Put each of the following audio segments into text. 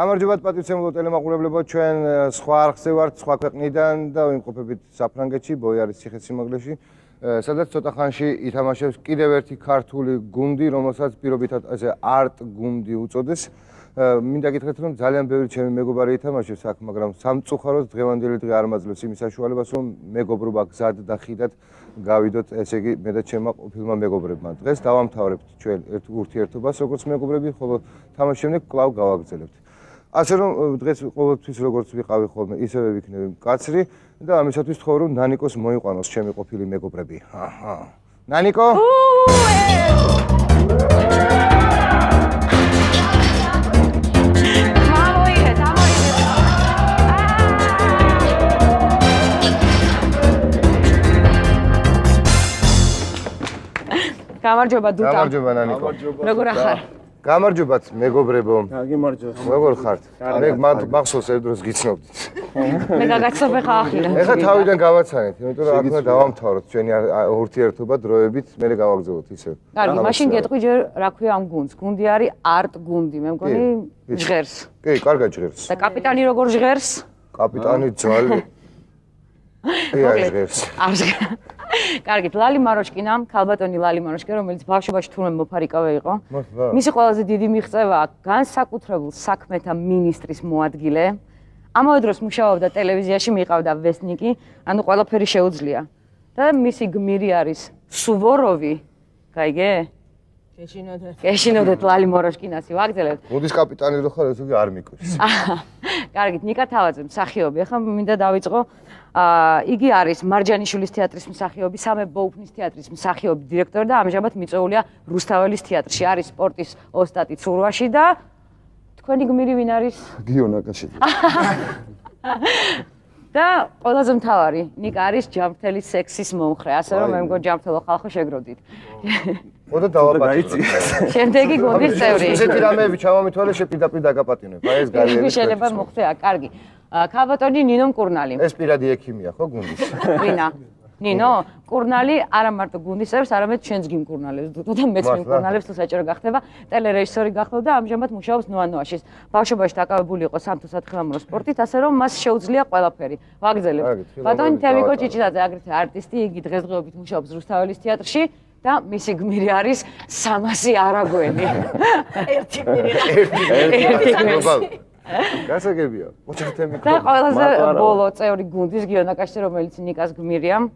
გამარჯობათ პატივცემულო ტელემაყურებლებო, ჩვენ სხვა არხზე ვართ, სხვა ქვეყნიდან და ვიმყოფებით საფრანგეთში, ბოიარის ციხესიმაგრეში, სადაც ცოტა ხანში ითამაშებს კიდევ ერთი ქართული გუნდი, რომელსაც პირობითად ასე არტ გუნდი უწოდეს. მინდა გითხრათ, რომ ძალიან ბევრი ჩემი მეგობარი ითამაშებს აქ, მაგრამ სამწუხაროდ დღევანდელი დღე არ მაძლევს იმის საშუალებას, რომ მეგობრობა გზად და ხიდად გავიდოთ, ესე იგი, მე და ჩემმა ყოფილმა მეგობრებმა. დღეს დავამთავრებთ ჩვენ ერთ ურთიერთობას, როგორც მეგობრები, ხოლო თამაშის შემდეგ კვლავ გავაგრძელებთ. ასე რომ დღეს ყოველთვის როგორც ვიყავი ხოლმე, ისევე ვიქნები მკაცრი და ამისათვის თხოვ რომ ნანიკოს მოიყვანოს ჩემი ყოფილი მეგობრები. აჰა. ნანიკო? გამარჯობა დუტა. გამარჯობა ნანიკო. როგორ ახარ? გამარჯობათ მეგობრებო. გიმარჯობა. როგორ ხართ? მე მახსოვს ერთ დროს გიცნობდით. მე გაგაცნობ ხა ახლა. ეხლა თავიდან გავაცანეთ, იმიტომ რომ აქ უნდა დავამთავროთ ჩვენი ურთიერთობა დროებით, მე გავაგზავნოთ ისევ. კარგი, მაშინ გეტყვი ჯერ რა ქვია ამ გუნდს. გუნდი არის არტ გუნდი, მე მგონი ჟღერს. კი, კარგად ჟღერს. და კაპიტანი როგორ ჟღერს? კაპიტანი ძვალი. კი, არ ჟღერს. არ ჟღერს. კარგით, ლალი მაროშკინა, ქალბატონი ლალი მაროშკინა, რომელიც ბავშვობაში თურმე მოფარიკავე იყო. მისი ყველაზე დიდი მიღწევა განსაკუთრებულ საქმეთა მინისტრის მოადგილე. ამავე დროს მუშაობდა ტელევიზიაში, მიყავდა ვესტნიკი, ანუ ყველაფერი შეუძლია. და მისი გმირი არის სუვოროვი. გაიგე? გეშინოდეთ ლალი მაროშკინასი ვაგრძელებთ. გუნდის კაპიტანი რო ხარ, ესე იგი არ მიკვირს. კარგით, ნიკა თავაძე მსახიობი. ახლა მინდა დავიწყო. იგი არის მარჯანიშვილის თეატრის მსახიობი, სამე ბოუფნის თეატრის მსახიობი, დირექტორი და ამჟამად მიწვეულია რუსთაველის თეატრში. არის სპორტის ოსტატი ცურვაში და თქვენი გმირი ვინ არის? გიონა კაშიძე. და ყველაზე მთავარი, ნიკა არის ჯამრთელი სექსის მომხრე, ასე რომ მე მგონი ჯამრთელო ხალხო შეგროდით. ოდა დავაპატიმრე. შემდეგი გუნდის წევრი. ესეთი რამეები ჩამომითვალე შეპირდაპირ დაგაპატიმრე. აი ეს გარიელი. შეიძლება მოხდება, კარგი. ქალბატონი ნინო მკურნალი. ეს პირადი ექიმია ხო გუნდის? ვინა? ნინო, მკურნალი არა მარტო გუნდის წევრს, არამედ ჩვენს გიმკურნალებს. და მეც მიმკურნალებს თუ საჭირო გახდება, ტელერეჟისორი გახლავ და ამჟამად მუშაობს ნოანოაში. ბავშვობაში დაკავებული იყო სამთო სათხილამურო სპორტით, ასე რომ მას შეუძლია ყველაფერი. ვაგრძელებ. ბატონი თემიკო ჭიჭიძე აგრეთვე არტისტი, იგი დღესდღეობით მუშაობს რუსთაველის თეატრში. და მისი გმირი არის სამასი არაგვენი. ერთი გმირი. გასაგებია. ოჩახთემი. და ყველაზე ბოლო წევრი გუნდის გიონა კაშიძე, რომელიც ნიკას გმირია.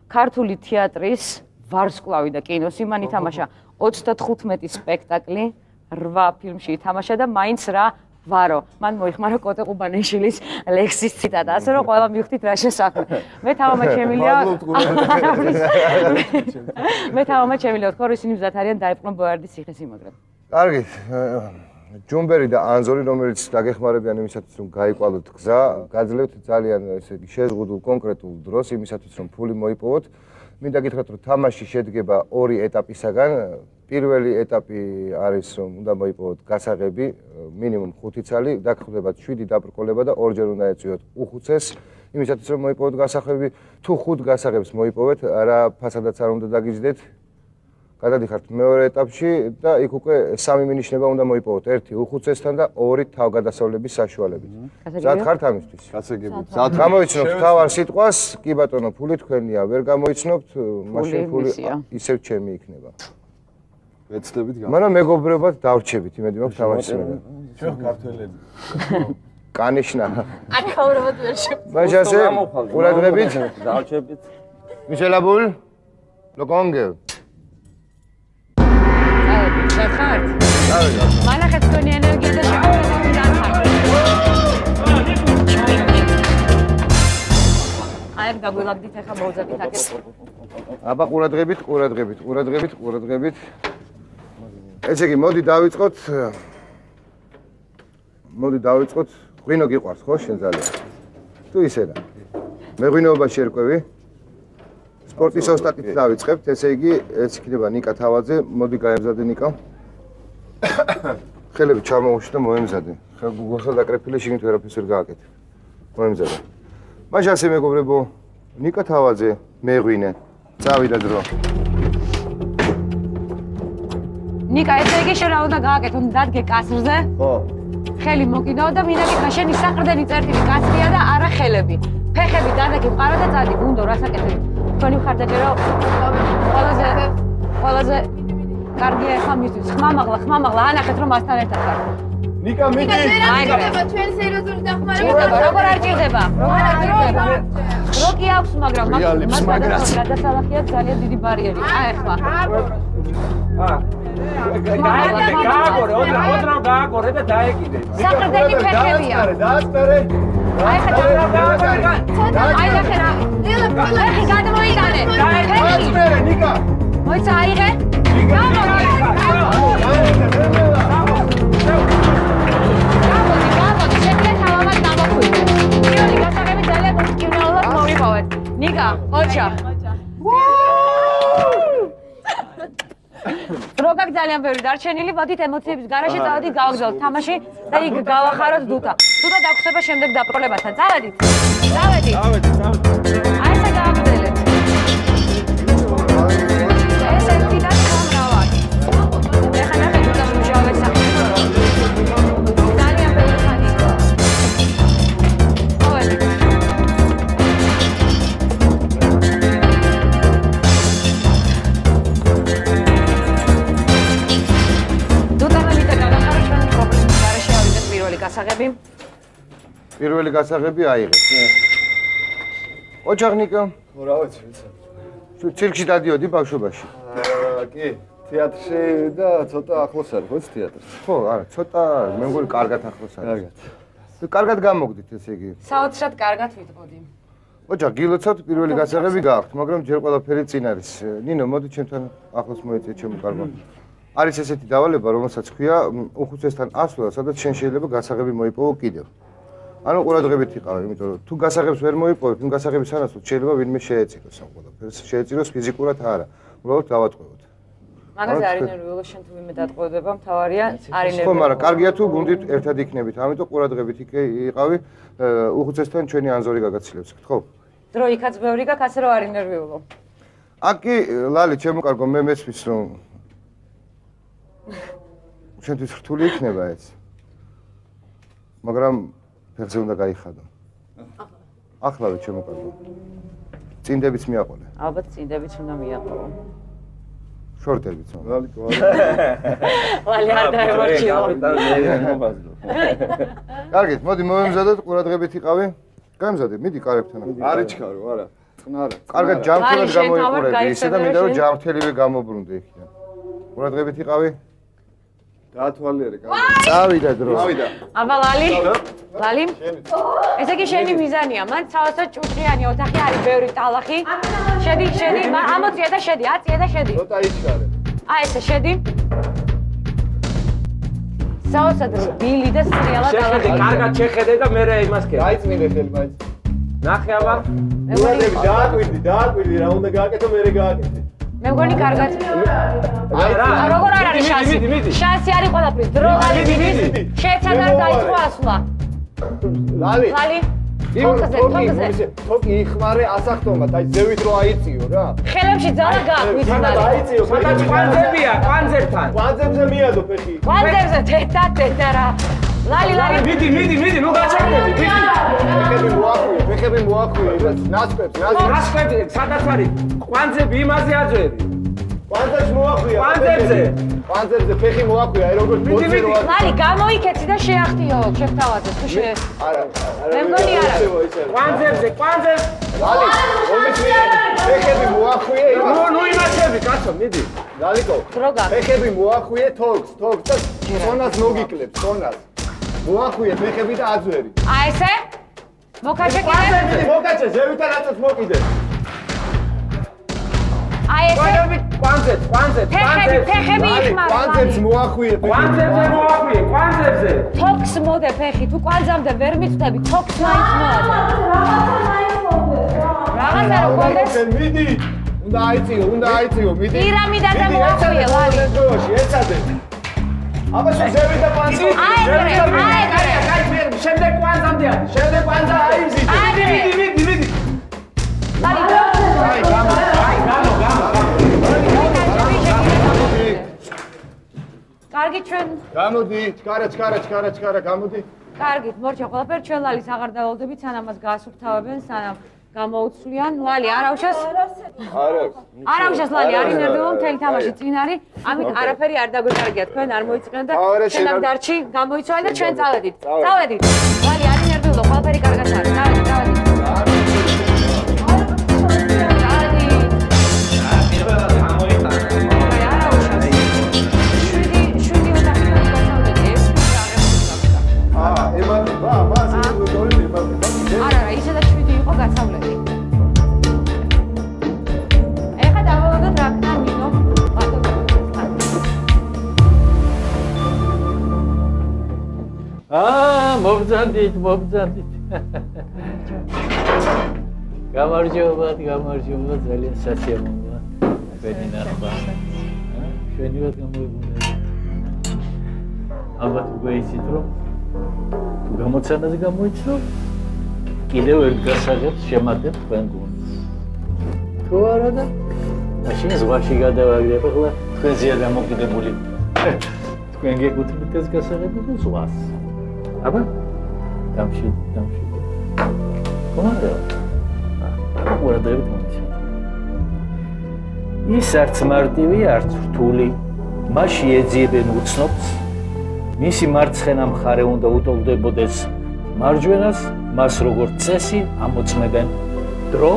ქართული თეატრის ვარსკვლავი და კინოს იმან ითამაშა 35 სპექტაკლი, 8 ფილმში ითამაშა და მაინც რა ვარო. მან მოიხმარა კოტე ყუბანიშვილის ლექსის ციტატა, ასე რომ ყველა მივხვდით რა შესაძლოა. მე თავმა შემილია. მე თავმა შემილია თქო, რომ ისინი მზად არიან დაეპყრონ ბოიარდის ციხესიმაგრე. კარგი. ჯუმბერი და ანზორი, რომელიც დაგეხმარებიან იმისათვის, რომ გაიყვალოთ გზა, გაძლევთ ძალიან ესე იგი შეზღუდულ კონკრეტულ დროს იმისათვის, რომ ფული მოიპოვოთ. მინდა გითხრათ, რომ თამაში შედგება ორი ეტაპისაგან. პირველი ეტაპი არის, რომ უნდა მოიპოვოთ გასაღები, მინიმუმ 5 ცალი, დაგხვდებათ 7 დაბრკოლება და ორჯერ უნდა ეწვიოთ უხუცეს. იმისათვის, რომ მოიპოვოთ გასაღები, თუ 5 გასაღებს მოიპოვეთ, რა ფასადაც არ უნდა დაგიჯდეთ. გადადიხართ მეორე ეტაპში და იქ უკვე 3 მინიშნება უნდა მოიპოვოთ. 1 უხუცესთან და 2 თავგადასავლების საშუალებით. მზად ხართ ამისთვის? გასაგებია. გამოიცნობთ თავარ სიტყვას, კი ბატონო, ფული თქვენია, ვერ გამოიცნობთ, მაშინ ფული ისევ ჩემი იქნება. ვეცდებით გა. მაგრამ მეგობრებად დავრჩებით, იმედი მაქვს თამაშის მე. ჩვენ ქართველები. კანიშნა. აკავრებად ვერ შევ. მაშასე ყურადღებით. დავრჩებით. მიშელაბულ. ლოკონგე. ხართ? მანახეთ თქვენი ენერგია და შეგვიძლია განხართ. აი გაგვილაგდით ახლა მოვძებთ აქეთ. აბა ყურადღებით. ესე იგი, მოდი დავიწყოთ. ღვინო გიყვარს ხო შენ ძალიან? თუ ისე რა. მე ღვინოობაში ერკვევი. სპორტის ოსტატით დავიწყებთ, ესე იგი, ეს იქნება ნიკა თავაძე, მოდი გაემზადე ნიკა. ხელები ჩამოუშვი და მოემზადე. გუგლსა დაკრეფილი შიგნით ვერაფერს ვერ გააკეთებ. მოემზადე. მაშინ ასე მეგობრებო, ნიკა თავაძე, მე ღვინე. წავიდა დრო. ნიკა, ესე იგი შენ რა უნდა გააკეთო, დადგე კასრზე? ხო. ხელი მოკიდაო და მინაკი ხაშენი საყრდენი წერტილი კაცია და არა ხელები. ფეხები დადაკი მყარა და წადი, გუნდო რასაკეთებ. თქვენი მხარდაჭერა ყველაზე კარგია ახლა მისთვის. ხმამაღლა, ანახეთ რომ მასთან ერთად ხარ. ნიკა მიდი. ჩვენ სერიოზული დახმარება. როგორ არ ჭირდება? რო კი აქვს, მაგრამ მაგას გადასალახია ძალიან დიდი ბარიერი. აი ახლა. გააგორე, ოდნავ გააგორე და დაეკიდე. საყრდენი ფეხებია. დაასწარე. აი ხა აი ახლა. ფეხი გადმოიტანე. დაასწარე ნიკა. მოიცა აიღე. ნიკა, ოჩა. დროგაკ ძალიან ბევრი დარჩენილი, მოდით ემოციების გარეშე წავედით, გავაგზავნოთ თამაში და იქ გავახაროთ დუტა. დუტა დაგხვდება შემდეგ დაპროლებასთან. წავედით. წავედით. აი ესა გავაგზავნეთ. ეს ერთი და სამრავად. ეხლა ნახე დუტას მუშაობებს სახელი. ძალიან ბევრი ხანი. წავედით. გასაღები? პირველი გასაღები აიღეს. ოჩაღნიკა. რა ვიცი, ვიცი. ცირკში დადიოდი ბავშვობაში. კი, თეატრში და ცოტა ახლოს არის, ხო, თეატრს? ხო, არა, ცოტა მე მგონი კარგად ახლოს არის. კარგად. კარგად გამოგდით ესე იგი. საოცრად კარგად ვიტყოდი. ოჩა, გილოცავთ პირველი გასაღები გააქვთ, მაგრამ ჯერ ყველაფერი წინ არის. ნინო, მოდი ჩემთან ახლოს მოიწე ჩემო კარგო. არის ესეთი დავალება, რომელსაც ქვია უხუცესთან ასვლა, სადაც შენ შეიძლება გასაღები მოიპოვო კიდევ. ანუ ყურადღებით იყავ, იმიტომ რომ თუ გასაღებს ვერ მოიპოვებ, იმ გასაღების სანაცვლოდ შეიძლება ვინმე შეეწიროს ამ ყველაფერს. შეეწიროს ფიზიკურად არა, უბრალოდ დავატყვევოთ. მაგაზე არ ინერვიულო შენ თუ ვინმე დატყვევდება, მთავარია არ ინერვიულო. ხო, მაგრამ კარგია თუ გუნდით ერთად იქნებით, ამიტომ ყურადღებით იყავი, უხუცესთან ჩვენი ანზორი გაგაცილებს, ხო? დრო იქაც ბევრი გაქვს, ასე რომ არ ინერვიულო. აქ კი ლალი, ჩემო კარგო, მე მესმის რომ შენთვის რთული იქნება ეს. მაგრამ ფეხზე უნდა გაიხადო. ახლავე ჩემო კარგო. წინდებიც მიაყოლე. ალბათ წინდებიც უნდა მიაყოლო. შორტებიც. ლალი ყო. ლალი არ დაემორჩილო. კარგით, მოდი მომემზადოთ, ყურადღებით იყავი. გამზადე, მიდი კარებთან. არ იჩქარო, არა. წყნარა. კარგად ჯამთელად გამოიყურები, ისე და მინდა რომ ჯამთელივე გამობრუნდე იქიდან. ყურადღებით იყავი? დაათვალიერე, კარგი. წავიდა დრო. წავიდა. აბა ლალი. ლალი. ესე იგი შენი მიზანია, მან საოცრად ჭუჭყიანი ოთახი არის, ბევრი ტალახი. შედი, ამოწია და შედი, აწია და შედი. ცოტა იჩქარე. აი ესე შედი. საოცრად ბილი და სრიალა შეხედე, ტალახი. კარგად შეხედე და მე იმას ქე. დაიწმინე ხელი მაინც. ნახე აბა. დააკვირდი, რა უნდა გააკეთო, მე გააკეთე. მე მგონი კარგად. როგორ არ არის შანსი? შანსი არის ყველაფრის. დრო ლალი მიდის. შეეცადა არ დაიწყო ასვლა. ლალი. ლალი. თოკზე. თოკი იხმარე ასახტომად, აი ზევით რო აიწიო რა. ხელებში ძალა გაქვს, ვიცი ლალი. აიწიო. სადაც კვანძებია, კვანძებთან. კვანძებზე მიადო ფეხი. კვანძებზე თეთრა. ლალი. მიდი, ნუ გაჩერდები, მიდი. ფეხები მოახვიე, ნასკვებს. ნასკვები, სადაც არის? კვანძები იმაზე აძვერი. კვანძებს მოახვია. კვანძებზე ფეხი მოახვია, აი როგორც ბოძე რო არის. ლალი, გამოიქეცი და შეახტიო ჩემთავაზე, თუ შე. არა. მე მგონი არა. კვანძებზე. ლალი, რომის ფეხები მოახვიე იმას. ნუ იმასები, კაცო, მიდი. ლალიკო, დროგა. ფეხები მოახვიე თოქს და სონას მოგიკლებს, სონას. მოახვიე ფეხები და აძვერი. აი ესე? მოკაჩე კიდე? მოკაჩე, ზევითა რატოს მოკიდე? აი ესე? ფეხები იხმარ. კვანძებს მოახვიე ფეხები. კვანძებზე. თოქს მოდე ფეხი, თუ კვანძამდე ვერ მიწვდები, თოქს მაინც მოადე. რაღაცა რო გქონდეს? მიდი. უნდა აიწიო, მიდი. პირამიდა და მოახვიე, ლალი. ეცადე. აბა შევიდე და კვანძი. აი, შემდეგ კვანძამდე არის. შემდეგ კვანძა აიზიდე. მიდი. ლალი. გამო. კარგი ჩვენ გამოდი, ჩქარა, გამოდი. კარგით, მორჩა, ყველაფერი ჩვენ ლალის აღარ დავალდებით, სანამ მას გაასუფთავებენ, სანამ გამოუცვლიან. ლალი არავშას? არავშას ლალი არის ნერვიულო მთელი თამაში წინ არის. ამით არაფერი არ დაგვეკარგია, თქვენ არ მოიწყენთ და ჩვენ ამ დარჩი გამოიცვალეთ და ჩვენ წავედით. წავედით. ლალი არის ნერვიულო, ყველაფერი კარგად არის. წავედით. არა, ისე და 7 იყო გასავლელი. ეხლა დავალოდოთ რა ქნა მინო. მობრძანდით. გამარჯობა, ძალიან სასიამოვნოა. თქვენი ნახვა. ჩვენივად გამოიგონეთ. ალბათ უკვე იცით რომ გამოცანაზე გამოიცნო კიდევ ერთ გასაღებს შემატებ თქვენ გუნდს. თუ არა და მაშინ ზღვაში გადავაგდებ ხოლმე თქვენზეა დამოკიდებული. თქვენ გეკუთვნით ეს გასაღები და ზღვას. აბა დამში. კომანდა. ყურადღებით მომიშვა. ის არც მარტივი, არც რთული. მასში ეძიებენ უცნობს. მისი მარცხენა მხარე უნდა უტოლდებოდეს მარჯვენას, მას როგორც წესი ამოწმებენ დრო.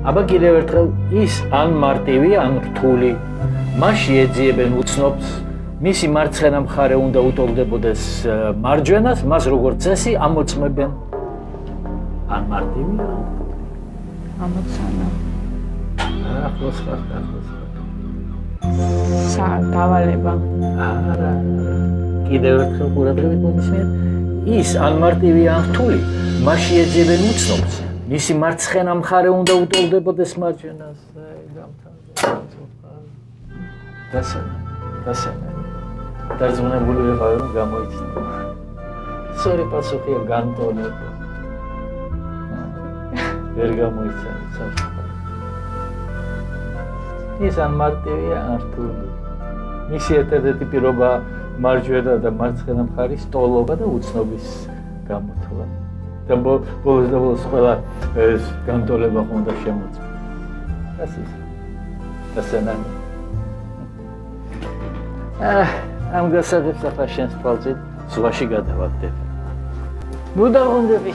აბა კიდევ ერთხელ ის ან მარტივი, ან რთული. მასში ეძიებენ უცნობს. მისი მარცხენა მხარე უნდა უტოლდებოდეს მარჯვენას, მას როგორც წესი ამოწმებენ ან მარტივი, ან ამოცანა. ახლოს ხარ. დავალება. არა. კიდევ ერთხელ ყურადღებით მომისმენთ. ის ან მარტივი, ან რთული, მასში ეძიებენ უცნობს. მისი მარცხენა მხარე უნდა უტოლდებოდეს მარჯვენას. დასანა. დარწმუნებული ვიყავ რომ გამოიცნო. სწორი პასუხია განტოლებო. ვერ გამოიცანით საერთოდ. ის ან მარტივია, ან რთული. მისი ერთადერთი პირობა მარჯვენა და მარცხენა მხარის ტოლობა და უცნობის გამოთვლა. და ბოლოს ყველა ეს განტოლება ხონდა შემოწმება. დასანა. ამ გასაღებს ახლა შენს თვალწინ ზღვაში გადავაგდებ. ნუ დავუნდები.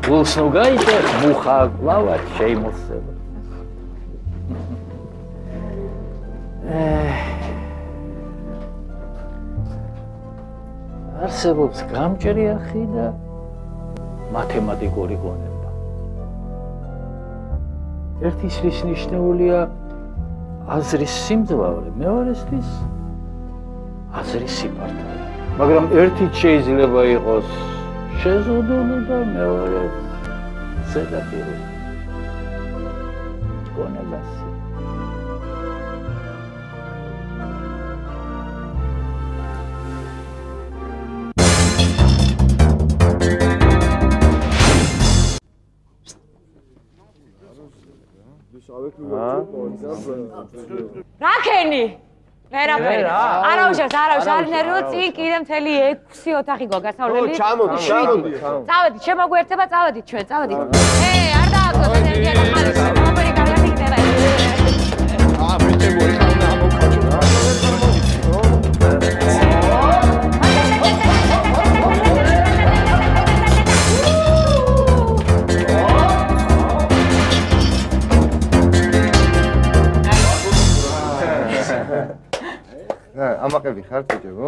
გულს ნუ გაიწერ, მუხა გლავად შეიმოსება. არსებობს გამჭრი ახი და მათემატიკური გონება. ერთისთვის ნიშნულია აზრის სიმძლავრე, მეორესთვის აზრის სიფართვე. მაგრამ ერთით შეიძლება იყოს შეზღუდული და მეორე ზედაპირული. გონებას. რაკენი? ვერაფერი. არავშას, არ ნერვიულო წინ კიდე მთელი 6 ოთახი გო გასავლელი. ჩამოდი. წავედით, შემოგვერთება, წავედით ჩვენ, წავედით. არ დააკლოთ ენერგია და ხალისი. ყველაფერი კარგად იქნება. ბიჭე მოიხავნა ამოქაჭო. ამაყები ხართ ბიჭებო?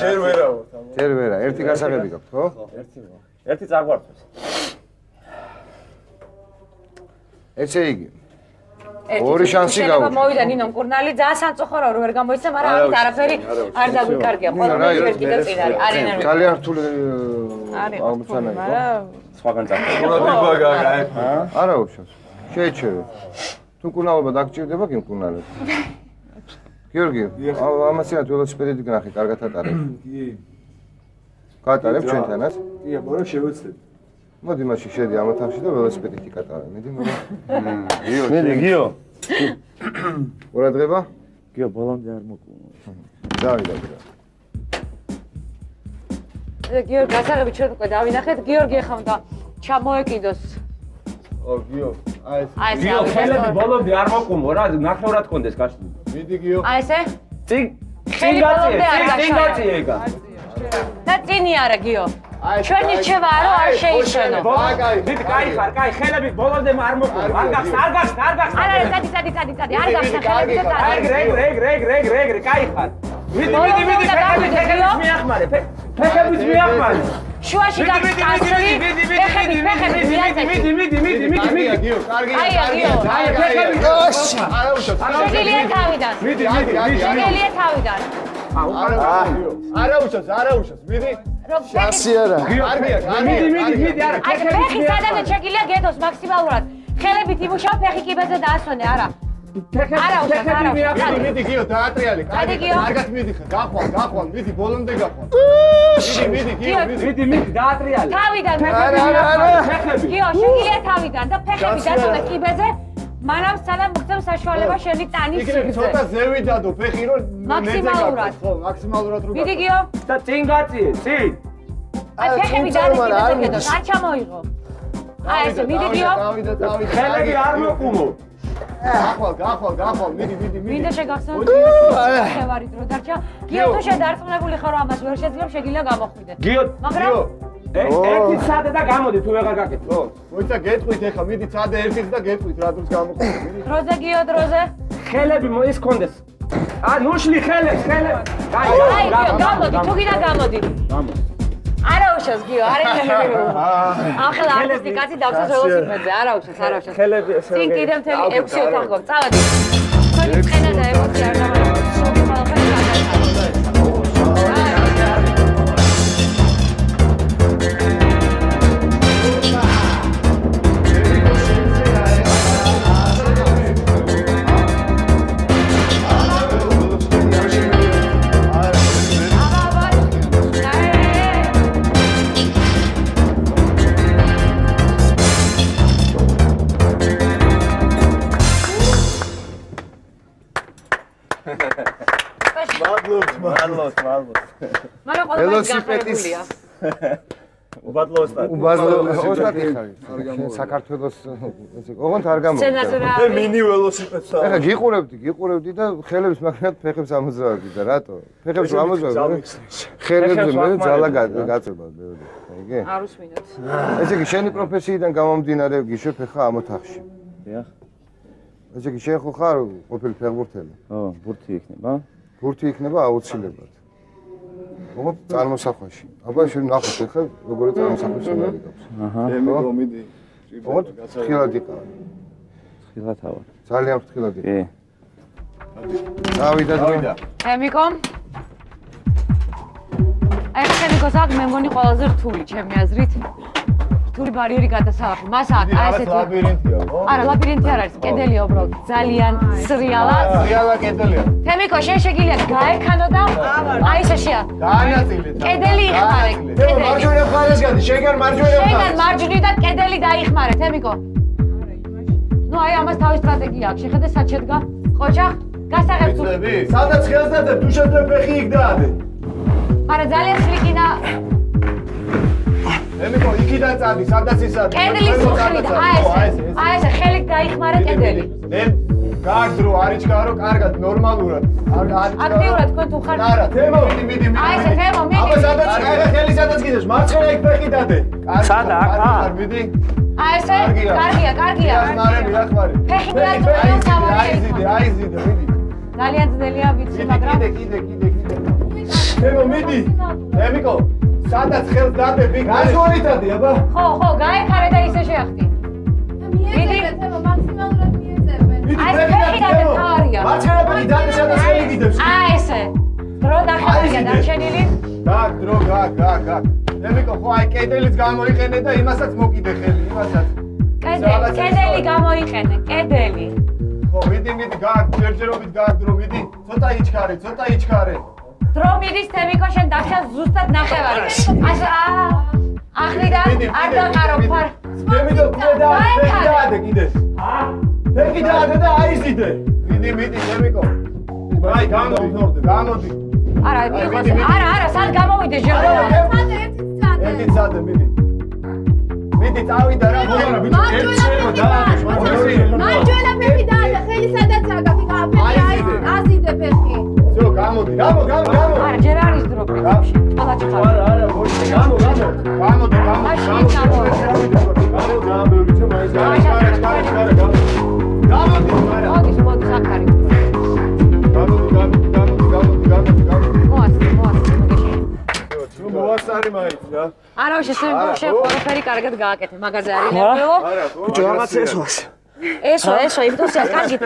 ჯერ ვერაო. ჯერ ვერა, ერთი გასაღები გაქვთ, ხო? ერთი წაგვარწეს. ესე იგი. ორი შანსი გაუჩნდა. მოვიდა ნინო მკურნალი, ძალიან სამწუხარო რომ ვერ გამოიცნა, მაგრამ ამით არაფერი არ დაგვიკარგია. ყველაფერი კიდე წინ არის. არის ნერვი. ძალიან რთული აღმოცანა იყო. სხვაგან წახდა. ყურადღება გააკეთე. არა უშავს. შეიჩერე. თუ მკურნალობა დაგჭირდება კი მკურნალებს. გიორგი, ამასიანად ველოსიპედით გნახი, კარგად ატარებ. კი. გაატარებ ჩვენთანაც? კი, მაგრამ შევეცდები. მოდი მაშინ შედი ამ ოთახში და ველოსიპედით იკატარე. მიდი. მიდი, გიო. ყურადღება. გიო ბოლომდე არ მოკუმო. დავიდა. გიორგი, გასაღები ჩვენ უკვე დავინახეთ. გიორგი ახლა უნდა ჩამოეკიდოს. ო გიო, აი ეს. აი გიო, ხელები ბოლომდე არ მოკუმო რა, ნახევრად კონდეს გაშლი. მიდი გიო. აი ესე? წინგაციე ეგა. და წინი არა გიო. ჩვენი რჩევა არო არ შეიშენო. დიდი კაი ხარ, კაი, ხელები ბოლომდე არ მოკუმო. არ გახსნა. არა, წადი, არ გახსნა ხელები და წადი. რეგ, კაი ხარ. მიდი, ფეხებიც მიახმარე. ფეხებიც მიახმარე. შუაში გასწრაფი, ფეხები მიაწეჭი. მიდი. გიო, კარგი. აია გიო. აი, ფეხები. არა უშო. შეგელია თავიდან. მიდი. შეგელია თავიდან. არა უშოს. მიდი. შანსი არა. კარგია. მიდი, არა. აი, ფეხი სადაც შეგელია გეთოს მაქსიმალურად. ხელებით იმუშაო, ფეხი კიბეზე დაასვენე, არა. არა უშავს, არა უშავს. მიდი გიო, დაატრიალი. წადი, გიო. კარგად მიდი ხა, გახვალ, მიდი, ბოლომდე გახვალ. მიდი, გიო, მიდი. მიდი, დაატრიალი. თავიდან ფეხები. გიო, შეგელია თავიდან და ფეხები დასვენე კიბეზე. მანამ სანამ მოგწევ საშუალება შენი ტანის იქნებ სიგრძე. ცოტა ზევი დადო, ფეხი რომ მაქსიმალურად. ხო, მაქსიმალურად რო. მიდი გიო. და წინ გაწიე, წინ. აი, ფეხები დადიკიდოს, არ ჩამოიღო. აი, ესე, მიდი გიო. დავიდა. ხელები არ მოკუმო. გახვალ, მიდი. მინდა შეგახსენო. ხევარი დრო დარჩა. გიო, თუ შედარწმუნებული ხარ, რომ ამას ვერ შეძლებ, შეგიძლია გამოხვიდე. გიო, მაგრამ ერთი სად და გამოდი თუ ვეღარ გაკეთე. ხო, მოიცა გეტყვით ახლა, მიდი წადე ერთით და გეტყვით რა დროს გამოხდი. დროზე გიო, დროზე. ხელები ის კონდეს. ნუშლი ხელებს. აი, გიო, გამოდი, თუ გინდა გამოდი. არა უშავს გიო, არა ხელები. ახლა არტისტი კაცი დავსოს ველოსიპედზე, არა უშავს. ხელები ესე წინ კიდე მთელი 6 ოთახი გვაქვს. წავედი. თქვენი წენა და ემოცია არ გამარჯვებს. შოგი ყველაფერი მადლობთ. მაგრამ ყველაფერი გახარებულია. ოსტატი ხარ. შენ საქართველოს ესე ოღონდ არ გამო. სცენაზე რა მე მინი ველოსიპედს ეხა გიყურებდი და ხელებს მაგრამ ფეხებს ამოძრავდი და რატო? ფეხებს ამოძრავდი. ხელებზე მე ძალა გაწება ბევრი. აიგე? არ უსმინოთ. ესე იგი შენი პროფესიიდან გამომდინარე გიშო ფეხა ამ ოთახში. დიახ. ესე იგი შენ ხო ხარ ყოფილი ფეხბურთელი? ო, ბურთი იქნება. ბურთი იქნება აუცილებლად. ოღონდ წარმოსახვაში. აბა შენ ნახოთ ხა როგორი წარმოსახვას უნდა გიყავს. აჰა. ემიგო მიდი. ოღონდ ფრთხილად იყავ. ხილათავა. ძალიან ფრთხილად იყავ. კი. დავიდა. ემიკო. აი ემიკოს აქ მე მგონი ყველაზე რთული ჩემი აზრით. რთული ბარიერი გადასალახი. მას აქ აი ესეთი ლაბირინთია, ხო? არა, ლაბირინთი არ არის, კედელია უბრალოდ. ძალიან სრიალა. რეალა კედელია. ემიკო, შენ შეგიძლია გაექანო და აი ესე შეა. გაანაწილეთ. კედელი იხმარე. მარჯვენა მხარეს გადი, შეგარ მარჯვენა მხარეს. შეგან მარჯვნიდან კედელი დაიხმარეთ, ემიკო. ნუ აი ამას თავის სტრატეგია აქვს. შეხედე სად შედგა? ყოჩა, გასაღებ თუ. სადაც ხელს დადე, თუ შეძლებ ფეხი იქ დაადე. არა, ძალიან სლიკინა. ემიკო, იქიდან წადი, სადაც ის არის. კედლის მხრიდან, აი ესე, ხელით დაიხმარე კედელი. გააგდრო, არიჩქარო, კარგად, ნორმალურად. აქტიურად თქვენ თუ ხართ. არა, თემო, მიდი. აი ესე, თემო, მიდი. აბა სადაც, აი ხელი სადაც გიდეს, მარცხენა იქ ფეხი დადე. სადა, აქ? მიდი. აი ესე, კარგია. მიახმარე. ფეხი დააწვევი სამარი. აიზიდე, მიდი. ძალიან ძნელია ვიცი, მაგრამ კიდე. თემო, მიდი. ემიკო, სადაც ხელს დადე, ვიქ. გასვonitადი, აბა. ხო, გაეხარე და ისე შეახტი. მიეძებეთ, მაქსიმალურად მიეძებეთ. აი ეს ფეხი დაარია. მარცხენა ფეხი დადე, სადაც ხელი გიდებს. აი ესე. დრო დახარია დარჩენილი. გაგ, დრო, გაგ. ემიკო, ხო აი კედელიც გამოიყენე და იმასაც მოკიდე ხელი, იმასაც. კედელი გამოიყენე, კედელი. ხო, მიდი, გაგ, ჯერჯერობით გაგ, დრო, მიდი. ცოტა იჩქარე. დრო მიდის თემიკო შენ დახშა ზუსტად ნახევარი. ახლიდან არ დაყარო ფარ. ემიკო, კიდე დაადე კიდე. ფეხი დაადე და აიზიდე. მიდი, შემიკო. აი, გამოდი. არა, არა, სად გამოვიდე ჯერ. ერთი წადე, მიდი. მიდი, წავიდა რა, მოგარა, ბიჭო, ერთი შეება დააყენო, მარჯვენა ფეხი დაადა, ხელი სადაც აგაფი, აზიდე ფეხი. всё, გამოდი, გამო. არა, ჯერ არის დრო პრინციპში. ყველა ჩხარ. არა, მოიცა, გამო. გამოდი. მოდი, საკარი. მოასწარი მაინც რა. არა, შენ ყველაფერი კარგად გააკეთე, მაგაზე არის ნერვიო. ბიჭო, რაღაც ესვას. ესო, იმდოსია, კარგი.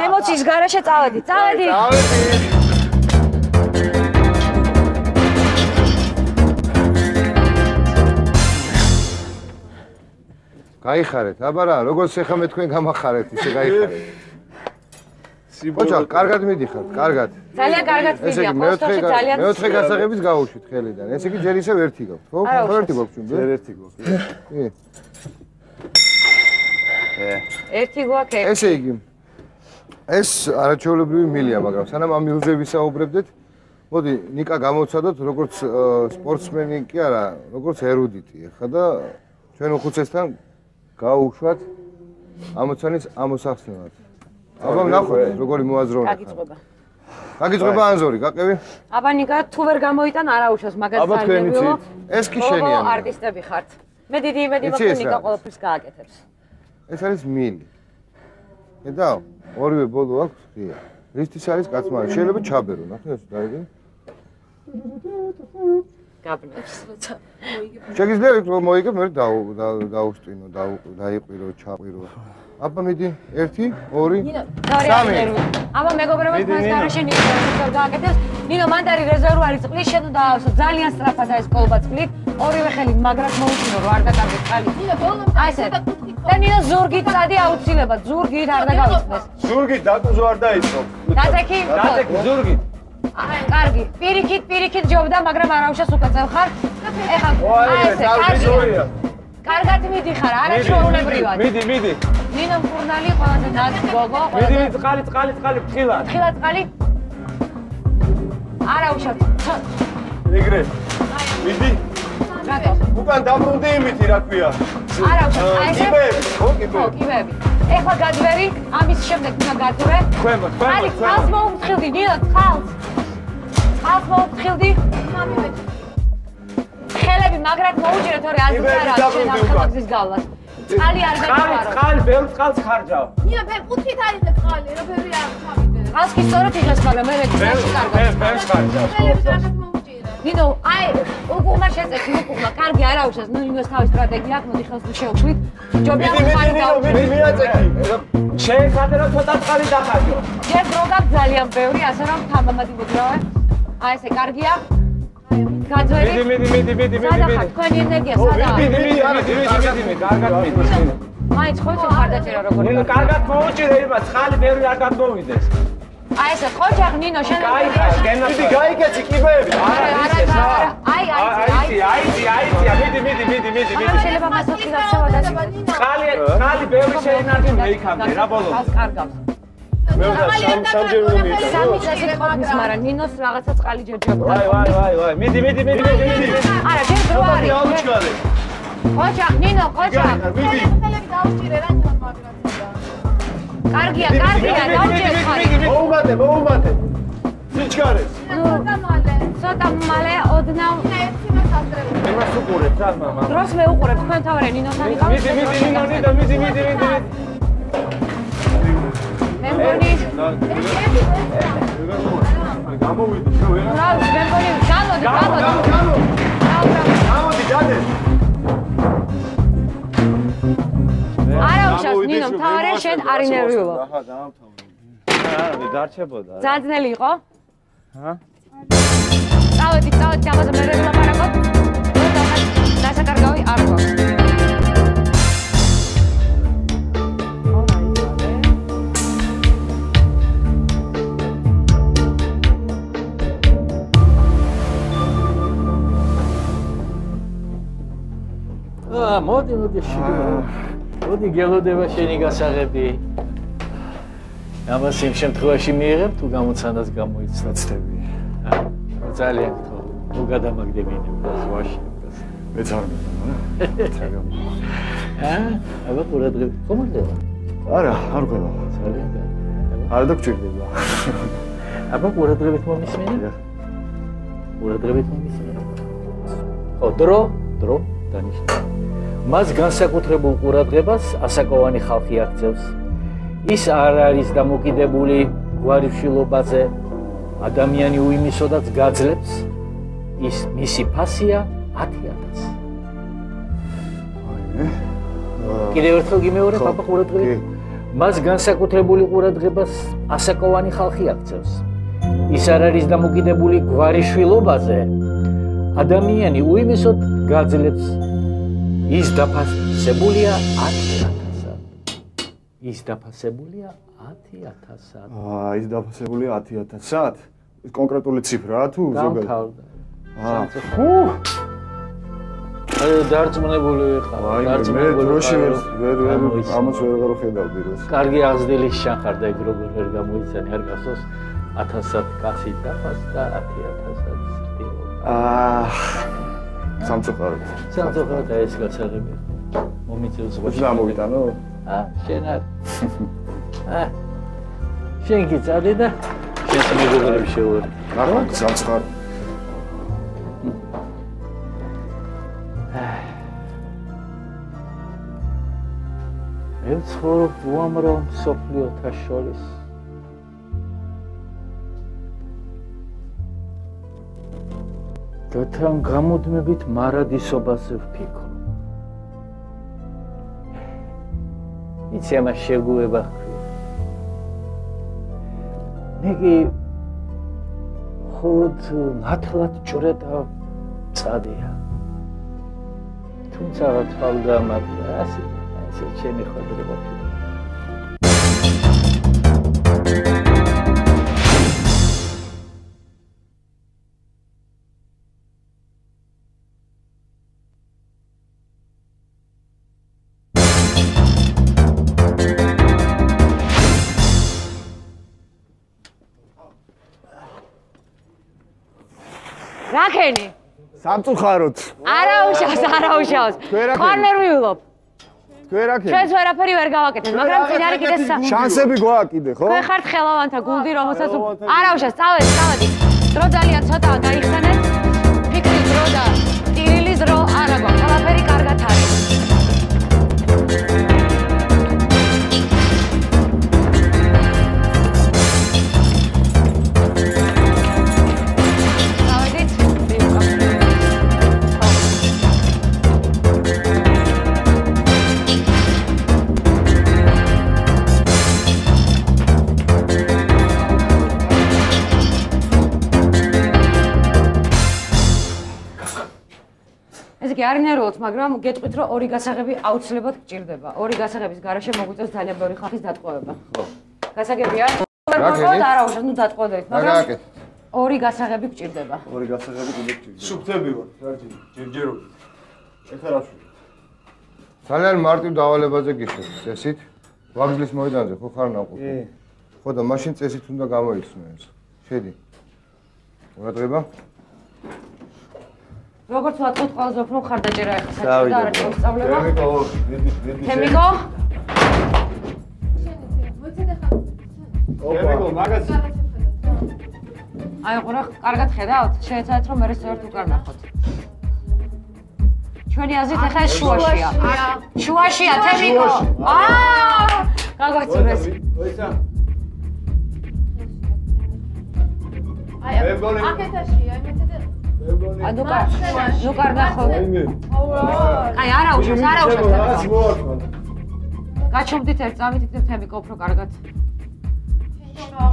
ემოციის გარეშე წავედი. გაიხარეთ, აბა რა, როგორც ეხა მე თქვენ გამახარეთ, ისე გაიხარეთ. ოჩა, კარგად მიდიხართ, კარგად. ძალიან კარგად მიდია, პოსტოში ძალიან. მეოთხე გასაღების გავუშვით ხელიდან. ესე იგი ჯერ ისევ ერთი გაქვთ, ხო? ერთი გაქვთ ჩვენ. ჯერ ერთი გვაქვს. კი. ერთი გვაქვს. ესე იგი ეს არაჩვეულებრივი მილია, მაგრამ სანამ ამ მილზე ვისაუბრებდეთ, მოდი ნიკა გამოვცადოთ როგორც სპორტსმენი კი არა, როგორც ერუდიტი. ხა და ჩვენ უხუცესთან გაუშვათ ამოცანის ამოსახსნელად. აბა ნახოთ როგორი მოაზროვნა. გაგიწყება ანზორი, გაყევი? აბა ნიკა თუ ვერ გამოიტან არა უშავს მაგას ძალიან. ეს კი შენია. არტისტები ხართ. მე დიდი იმედი მაქვს ნიკა ყოველთვის გააკეთებს. ეს არის მილი. ხედავ? ორივე ბოლო აქვს ღია. რისთვის არის კაცმარი? შეიძლება ჩაბერო, ნახე ეს დაიგე. გაბნევს. შეგიძლია რომ მოიგებ, მე დაუსტვინო, დაიყვირო, ჩაყვირო. აბა მიდი 1 2 3 აბა მეგობრებო თქვენს გარეშე ნიკა გააკეთებს. ნინო მანდარი რეზერვარი წყლის შენ უნდა ავსო ძალიან სწრაფად ეს კოლბა წყლით. ორივე ხელი მაგრად მოუწინო რომ არ დაკარგეთ წყალი. ნინო ბოლომდე აი ესე. და ნინო ზურგით წადი აუცილებლად, ზურგით არ დაგავიწყდეს. ზურგით დაკუზო არ დაიწყო. დაწექი ზურგით. აი კარგი, პირიქით ჯობდა, მაგრამ არ აუშავს უკაცრავ ხარ. ეხლა აი ესე, კარგად მიდიხარ, არა ჩვეულებრივად. მიდი. ნინო მკურნალი ყველაზე ნაზი გოგო. მიდი, წყალი, ფთხილად. ფთხილად წყალი. არა უშავთ. ეგრე. მიდი. რატო? უკან დაბრუნდი იმითი რა ქვია. არა უშავთ. აი ესე. კიბები. ეხლა გადვერი, ამის შემდეგ უნდა გადვე. ქვემოთ. წყალს მოუმთხილდი, ნინო, წყალს მოუმთხილდი. მამივე. ხელები მაგრად მოუჭირე, თორე არ გიარა შენ ახალგზის გავლას. წყალი არ გაგიარო. წყალი, ბევრ წყალს ხარჯავ. ნინო, მე კუთხით არის წყალი, რა ბევრი არ ჩავიდე. წყალს კი სწორად იღეს, მაგრამ მე ბევრს ხარჯავ. ხელები რაღაც მოუჭირე. ნინო, აი, უკუღმა შეწექი, კარგი არა უშავს, ნინოს თავის სტრატეგია აქვს, მოდი ხელს შევხვით. ჯობია ხარი გავუჭირე. მიდი მიაწექი. შეეხადე რომ ცოტა წყალი დახარჯო. ჯერ დრო გაქვს ძალიან ბევრი, ასე რომ თამამად იმოგრავე. აი ესე კარგია. გაძვერი. მიდი. სადახარ, თქვენი ენერგია სადაა? მიდი, კარგად მიდი. მაინც ხო იცი ხარ დაჭერა როგორ. ნინო, კარგად მოუჭირე, იმას წყალი ბევრი არ გადმოვიდეს. აი ესე ხოჯახ ნინო შენ მიდი გაიგეცი კიბეები. აი მიდი. შეიძლება მასოთი გავშევა და წყალი ბევრი შეინარჩუნე იქამდე რა ბოლომდე. კარგავს. მე უნდა სამჯერ უნდა მიიწევ. სამი წელი ყოფნის, მაგრამ ნინოს რაღაცა წყალი ჯერჯერობით. ვაი. მიდი. არა, ჯერ დრო არის. დაუჩქარე. ხოჯახ ნინო, ხოჯახ. მიდი. ხელები დაუჭირე რა ნინო მაგრად. კარგია, დაუჭერე ხარ. მოუმატე. სიჩქარეს. ცოტა მალე ოდნავ ერთი მას ასწრებო. იმას უყურებ რა მამა. დროს მე უყურებ, თქვენ თავარი ნინოსთან იყავ. მიდი. მე მგონი გამოვიდი შო ვერა. რა მე მგონი გამოდი. გამოდი ჯადე. არა უშავს ნინო, თავარი შენ არ ინერვიულო. აჰა, დაამთავრე. არა, დარჩებოდა. ძალიან ძნელი იყო? წავედი, ამაზე მე ვილაპარაკოთ. დასაკარგავი არ გვაქვს. მოდი შეგო. მოდი გელოდება შენი გასაღები. ამას იმ შემთხვევაში მიიღებ თუ გამოცანას გამოიცნო. ცდები. ძალიან გთხოვ. თუ გადამაგდებინებ ზღვაში. მეც არ მეთქვა. აბა ყურადღებით ხომ არ არა, არ ყვება. ძალიან კარგი. არ დაგჭირდება. აბა ყურადღებით მომისმენე? ყურადღებით მომისმენე. ხო, დრო დანიშნე. მას განსაკუთრებულ ყურადღებას ასაკოვანი ხალხი აქცევს. ის არ არის დამოკიდებული გვარიშვილობაზე, ადამიანი უიმისოდაც გაძლებს, ის მისი ფასია 10,000. კიდევ ერთხელ გიმეორებ, აბა ყურადღებით. მას განსაკუთრებული ყურადღებას ასაკოვანი ხალხი აქცევს. ის არ არის დამოკიდებული გვარიშვილობაზე, ადამიანი უიმისოდ გაძლებს, ის დაფასებულია 10,000. ის დაფასებულია 10,000. ის დაფასებულია 10,000. ეს კონკრეტული ციფრაა თუ ზოგადად? დარწმუნებული ვიყავ. მე დროში ვერ ამას ვერ ხედავდი როს. კარგი აღზრდილი შანხარ და ეგ როგორ ვერ გამოიცანი, არ გახსოვს 1000 კაცი დაფასდა 10,000 სამწუხაროდ. სამწუხაროდ ეს გასაღებია. მომიწევს ზღვაში. გამოვიტანო? შენ არ. შენ კი წადე და შენ მეგობრები შეუერთდი. ნახო, სამწუხაროდ. მე ვცხოვრობ უამრავ მსოფლიოთა შორის. და თან გამუდმებით მარადისობაზე ვფიქრობ. იცი ამას შეგუება ჰქვია. მე კი ხოდ ნათლად ჭრედა წადია. თუმცა რა თვალგამაგია ასე ჩემი ხვედრება. რაკენი? სამწუხაროდ. არაუშავს. ხარ ვერ ვივლობ. თქვენ ჩვენც ვერაფერი ვერ გავაკეთეთ, მაგრამ წინ არის კიდე შანსები გვაქვს კიდე, ხო? თქვენ ხართ ხელოვანთა გუნდი, რომელსაც არაუშავს, წავედი. დრო ძალიან ცოტაა გაიხსენეთ. ფიქრის დრო და ტირილის დრო არა გვაქვს. ყველაფერი კარგად არის. არ ნერვოთ, მაგრამ გეტყვით, რომ ორი გასაღები აუცილებლად გჭირდება. ორი გასაღების გარეშე მოგვიწევს ძალიან ბევრი ხალხის დატყვევება. ხო. გასაგებია? არაუშავს, ნუ დატყვევდებით, მაგრამ ორი გასაღები გჭირდება. ორი გასაღები კიდე გჭირდება. სუფთები ვარ, ჯერჯერობით. ეხლა რა ვშვი? ძალიან მარტივ დავალებაზე გიხდით, წესით. ვაგზლის მოედანზე ხო ხარ ნაყოფი? ხო და მაშინ წესით უნდა გამოიცნო ეს. შედი. ყურადღება. როგორც ვატყოთ ყველაზე უფრო ხარდაჭერა ეხლა საჭირო და არა მოსწავლება. თემიკო. თემიკო, მაგას. აი ყურა, კარგად ხედავთ? შეეცადეთ რომ მე რეстоრანს უკან ნახოთ. ჩვენი აზრით ეხლა ეს შუაშია. შუაშია თემიკო. გაგვაცურეს. აი აკეთაშია, იმეთე ანუ კარგა ხო? აი არაუშავს. გაჩვენდით ერთ წამით იქნებ თემიკო უფრო კარგად.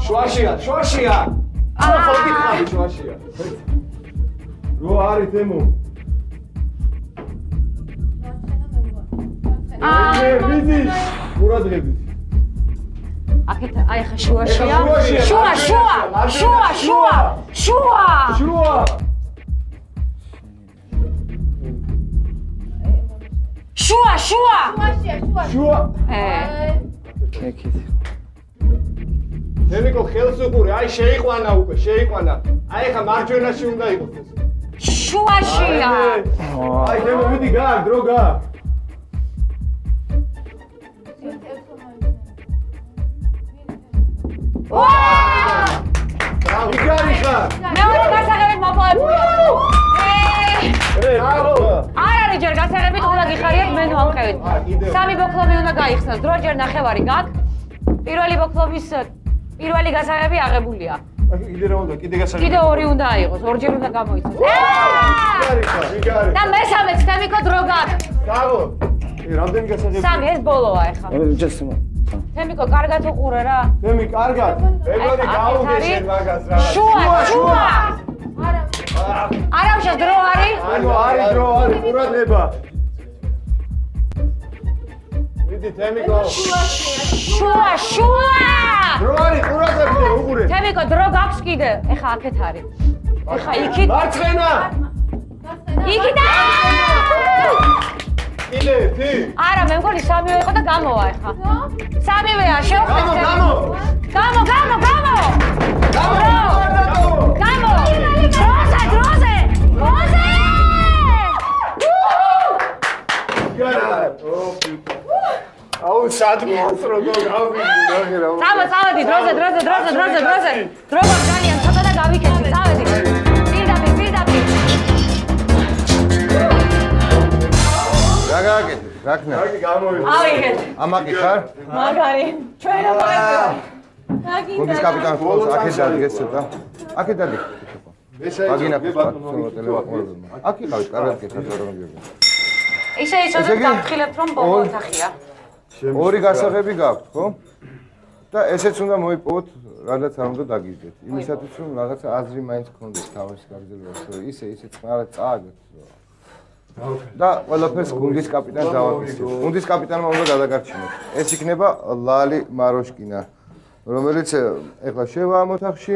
შუაშია. ხო გითხარი შუაშია. რო არის თემო. ვიდი. ყურადღებით. აქეთ აი ხა შუაშია. შუა. შუა. შუაშია. ეკით. თემიკო ხელს უყურე, აი შეიყვანა უკვე, შეიყვანა. აი ხა მარჯვენაში უნდა იყოს ეს. შუაშია. აი თემო მიდი გარ, დრო გარ. ვაა! ვიგარი ხარ? მეორე გასაღებით მოპოვებული. არ არის ჯერ გასაღებით უნდა გიხარიათ მენუ ამხევით. სამი ბოქლობი უნდა გაიხსნას. დროჯერ ნახევარი გაქვს. პირველი ბოქლობის პირველი გასაღები აღებულია. კიდე რა უნდა? კიდე გასაღები. კიდე ორი უნდა აიღოს, ორჯერ უნდა გამოიცოს. ვიგარი ხარ, ვიგარი. და მესამეც თემიკო დრო გაქვს. გაго. რამდენი გასაღები? სამი ეს ბოლოა ეხლა. თემიკო კარგად უყურე რა. თემი კარგად. ეგორი გაუგე შენ მაგას რა. შუა. არა უშავს დრო არის? ანუ არის დრო, არის ყურადღება. მიდი თემიკო. შუა. დრო არის ყურადღება უყურე. თემიკო დრო გაქვს კიდე. ეხა აქეთ არის. ეხა იქით. მარცხენა. იქიდან. კიდე თი. არა მე მგონი სამივე იყო და გამოვა ეხა. სამივეა შევხვდეთ. გამო. დროზე. აუ სადმოს როგორ გავიდი რა. წავედი დროზე. დრო განიან ცოტა და გავიქეცი. წავედი. პირდაპირ. რა გააკეთე? რა ქნა? კარგი გამოვიდა. ავიღეთ. ამაკი ხარ? მაგარი. ჩვენ ამოყევთ. გუნდის კაპიტანი ხოლოს აქეთ დადგეს ცოტა. აქეთ დადი. აგინა აქ იყავით, კარგად გეთქვით რომ გიგო. ისე იცოდეთ გაფრთხილებთ რომ ბოლო ოთახია. ორი გასაღები გაქვთ, ხო? და ესეც უნდა მოიპოვოთ, რადგან არ უნდა დაგიძდეთ. იმისათვის რომ რაღაცა აზრი მაინც გქონდეს თავის გაგრძელებას, რომ ისე წყნარად წააგეთ. და ყველაფერს გუნდის კაპიტანს დავაკისრებ. გუნდის კაპიტანმა უნდა გადაგარჩინოთ. ეს იქნება ლალი მაროშკინა, რომელიც ეხლა შევა ამ ოთახში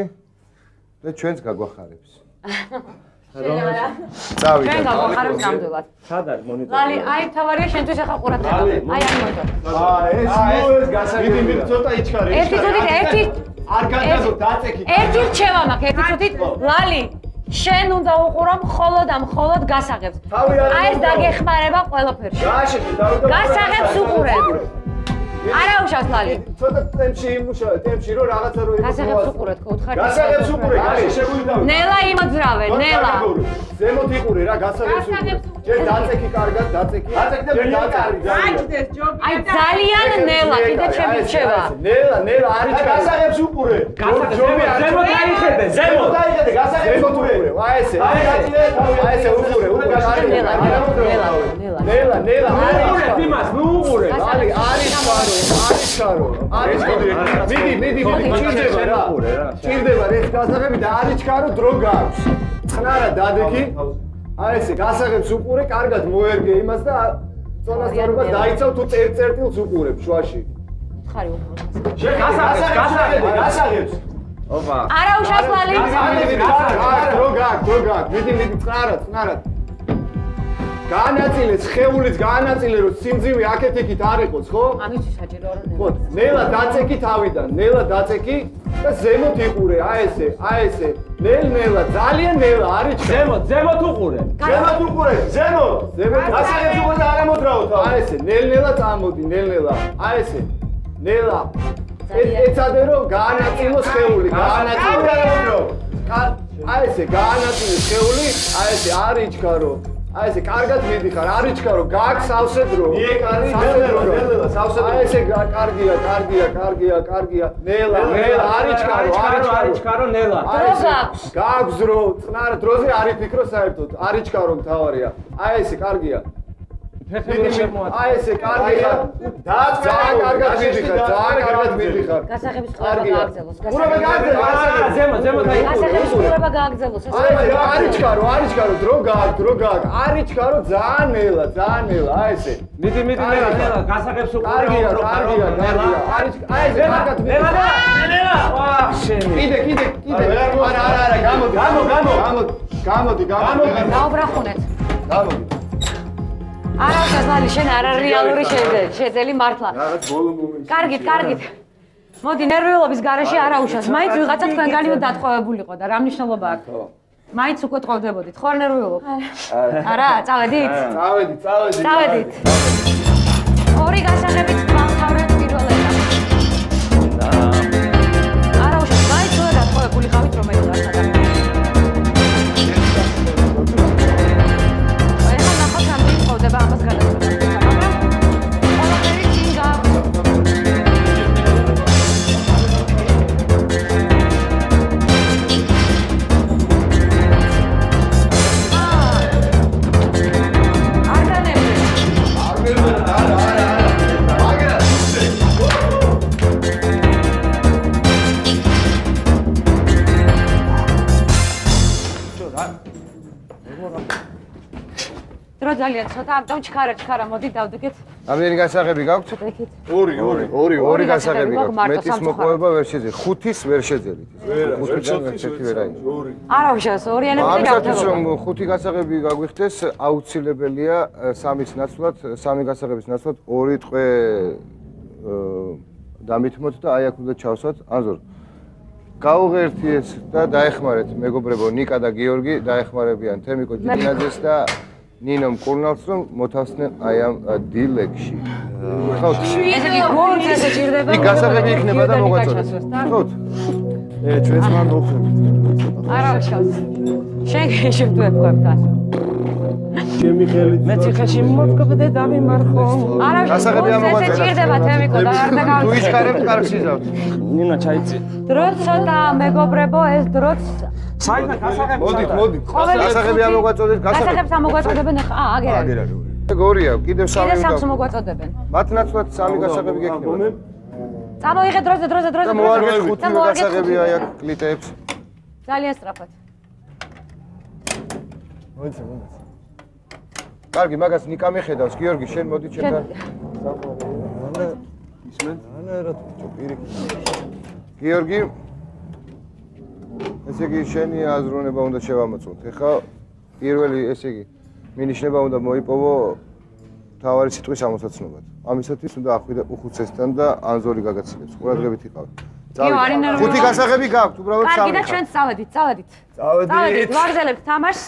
და ჩვენს გაგვახარებს. წავიდა. ჩვენ გაგვახარებს ნამდვილად. სად არის მონიტორი? ლალი, აი თავარია შენთვის ახლა ყურადღება. აი ამ მონიტორი. ეს გასაგები. მიდი ცოტა იჩქარე. ერთი არ გადაგო დაწექი. ერთი რჩევა მაქვს, ერთი წუთით. ლალი, შენ უნდა უყურო მხოლოდ გასაღებს. აი ეს დაგეხმარება ყველაფერში. გასაღებს უყურებ. არა უშავს ლალი. ცოტა ტემპში იმუშავე, ტემპში რომ რაღაცა რო იყოს. გასაღებს უყურეთ, ხო უთხარ. გასაღებს უყურე, გაში შეგვიდავი. ნელა იმოძრავე, ნელა. ზემოთ იყურე რა, გასაღებს უყურე. ჯერ დაწექი კარგად, დაწექი. დაწექი და დაწარი. აჭდეს ჯობია. აი ძალიან ნელა, კიდე ჩემი რჩევა. ნელა არის გასაღებს უყურე. ზემოთ დაიხედე, ზემოთ. დაიხედე, გასაღებს უყურე. აი ესე. აი ესე უყურე, ნელა. უყურებ იმას, ნუ უყურე. არის მიდი ჭირდება ეს გასაღები და არის ჩქარო დრო გაქვს. წყნარა დადექი. აი ესე გასაღებს უყურე, კარგად მოერგე იმას და წონასწორობას დაიცავ თუ წერტილს უყურებ შუაში. ხარი უყურო. გასაღებს. ოპა. არა უშავს ლალი. დრო გაქვს. მიდი წყნარად. განაწილე, სხეულიც განაწილე, რომ სიმძიმე აქეთ-იქით არ იყოს, ხო? ამისთვის საჭირო რომ ხო, ნელა დაწექი თავიდან, ნელა დაწექი და ზემოთ იყურე, აი ესე. ნელა, ძალიან ნელა, არის ზემოთ უყურე. ზემოთ უყურე, ზემოთ. გასაღებს უყურე და არ ამოძრავო თავი. აი ესე, ნელა წამოდი, ნელა. აი ესე. ნელა. ეცადე რომ განაწილო სხეული, განაწილო. აი ესე, განაწილე სხეული, აი ესე, არ იჩქარო. აი ესე კარგად მიდიხარ, არ იჩქარო, გაქვს სავსე დრო. მიეკარი, ნელა, სავსე დრო. აი ესე კარგია. ნელა, არ იჩქარო ნელა. დრო გაქვს. გაქვს დრო, წყნარ დროზე არ იფიქრო საერთოდ, არ იჩქარო მთავარია. აი ესე კარგია. აი ესე კარგია. ძალიან კარგად მიდიხარ. გასაღების ყურება გააგრძელოს. ყურება გააგრძელოს. ზემოთ აი. გასაღების ყურება გააგრძელოს. არ იჩქარო, დრო გაქვს. არ იჩქარო ძალიან ნელა. აი ესე. მიდი ნელა, გასაღებს უყურე. კარგია. აი ესე კარგად მიდიხარ. ნელა. ვა, შენი. კიდე. არა, გამოდი. დაუბრახუნეთ. გამოდი. არა გასალი შენ არა რეალური შეძელი მართლა. რაღაც ბოლო მომენტი. კარგით. მოდი, ნერვიულობის გარეშე არა უშავს. მაინც ვიღაცა თქვენგანი დათხოვებულიყო და რა მნიშვნელობა აქვს? მაინც უკვე ტყავდებოდით, ხო არ ნერვიულობ? არა, წავედით? წავედით. ორი გასაღებით გავთავრეთ პირველ ეტაპში. არა უშავს, მაინც უკვე დათხოვებული ხავით რომელიც გასაღები. ეხლა ნახოთ რამდენი ტყავდება ამას გადაწყვეტა, მაგრამ ყველაფერი წინ გააქვს. დრო ძალიან ცოტა, ამიტომ ჩქარა, მოდი დავდგეთ. რამდენი გასაღები გაქვთ? ეხეთ. ორი გასაღები გაქვთ. მეტის მოპოვება ვერ შეძლებთ. ხუთის ვერ შეძლებთ. ხუთიდან ერთი ვერ აიღო. არა უშავს, ორიანები ამისათვის რომ ხუთი გასაღები გაგვიხდეს, აუცილებელია სამის ნაცვლად, სამი გასაღების ნაცვლად ორი ტყვე დამითმოთ და აი აქ უნდა ჩავსვათ. ანზორ გაუღერთიეთ და დაეხმარეთ მეგობრებო ნიკა და გიორგი, დაეხმარებიან თემიკო ჯინაძეს და ნინო მკურნალს რომ მოთავსდნენ აი ამ დილეგში. ხავთ? ესე იგი გორცე შეჭირდება. იქ გასაღები იქნება და მოგვაწოდეთ. ხავთ? ჩვენც მან მოხდებით. არა უშავს. შენ შეგვეყვებთ ასე. ჩემი ხელით მე ციხეში მოვკბდე დავიმარხო. არა გასაღები ამ გორცე შეჭირდება თემიკო და არ თუ დაგავიწყდეთ. იჩქარებთ კარგს იზავთ. ნინო ჩაიწი. დრო ცოტა მეგობრებო ეს დროც საიდან გასაღები? მოდით. გასაღები ამ მოგვაწოდეთ, გასაღებს ამოგვაწოდებენ ახლა აგერა. გორია, კიდევ სამი კიდე სამს უნდა. მოგვაწოდებენ. მათ ნაცვლად სამი გასაღები გექნება. წამოიღე დროზე. და მოარგეთ ხუთი გასაღები აი აქ კლიტეებს. ძალიან სწრაფად. მოიცა. კარგი, მაგას ნიკა მიხედავს, გიორგი, შენ მოდი ჩემთან. ისმენ? ანა რა თქო, პირიქით. გიორგი, ესე იგი შენი აზროვნება უნდა შევამოწმოთ. ეხლა პირველი, ესე იგი, მინიშნება უნდა მოიპოვო თავარი სიტყვის ამოსაცნობად. ამისათვის უნდა ახვიდე უხუცესთან და ანზორი გაგაცილებს. ყურადღებით იყავ. ხუთი გასაღები გაქვთ, უბრალოდ სამი. კარგი და ჩვენ წავედით. წავედით, ვაგზელებთ თამაშს.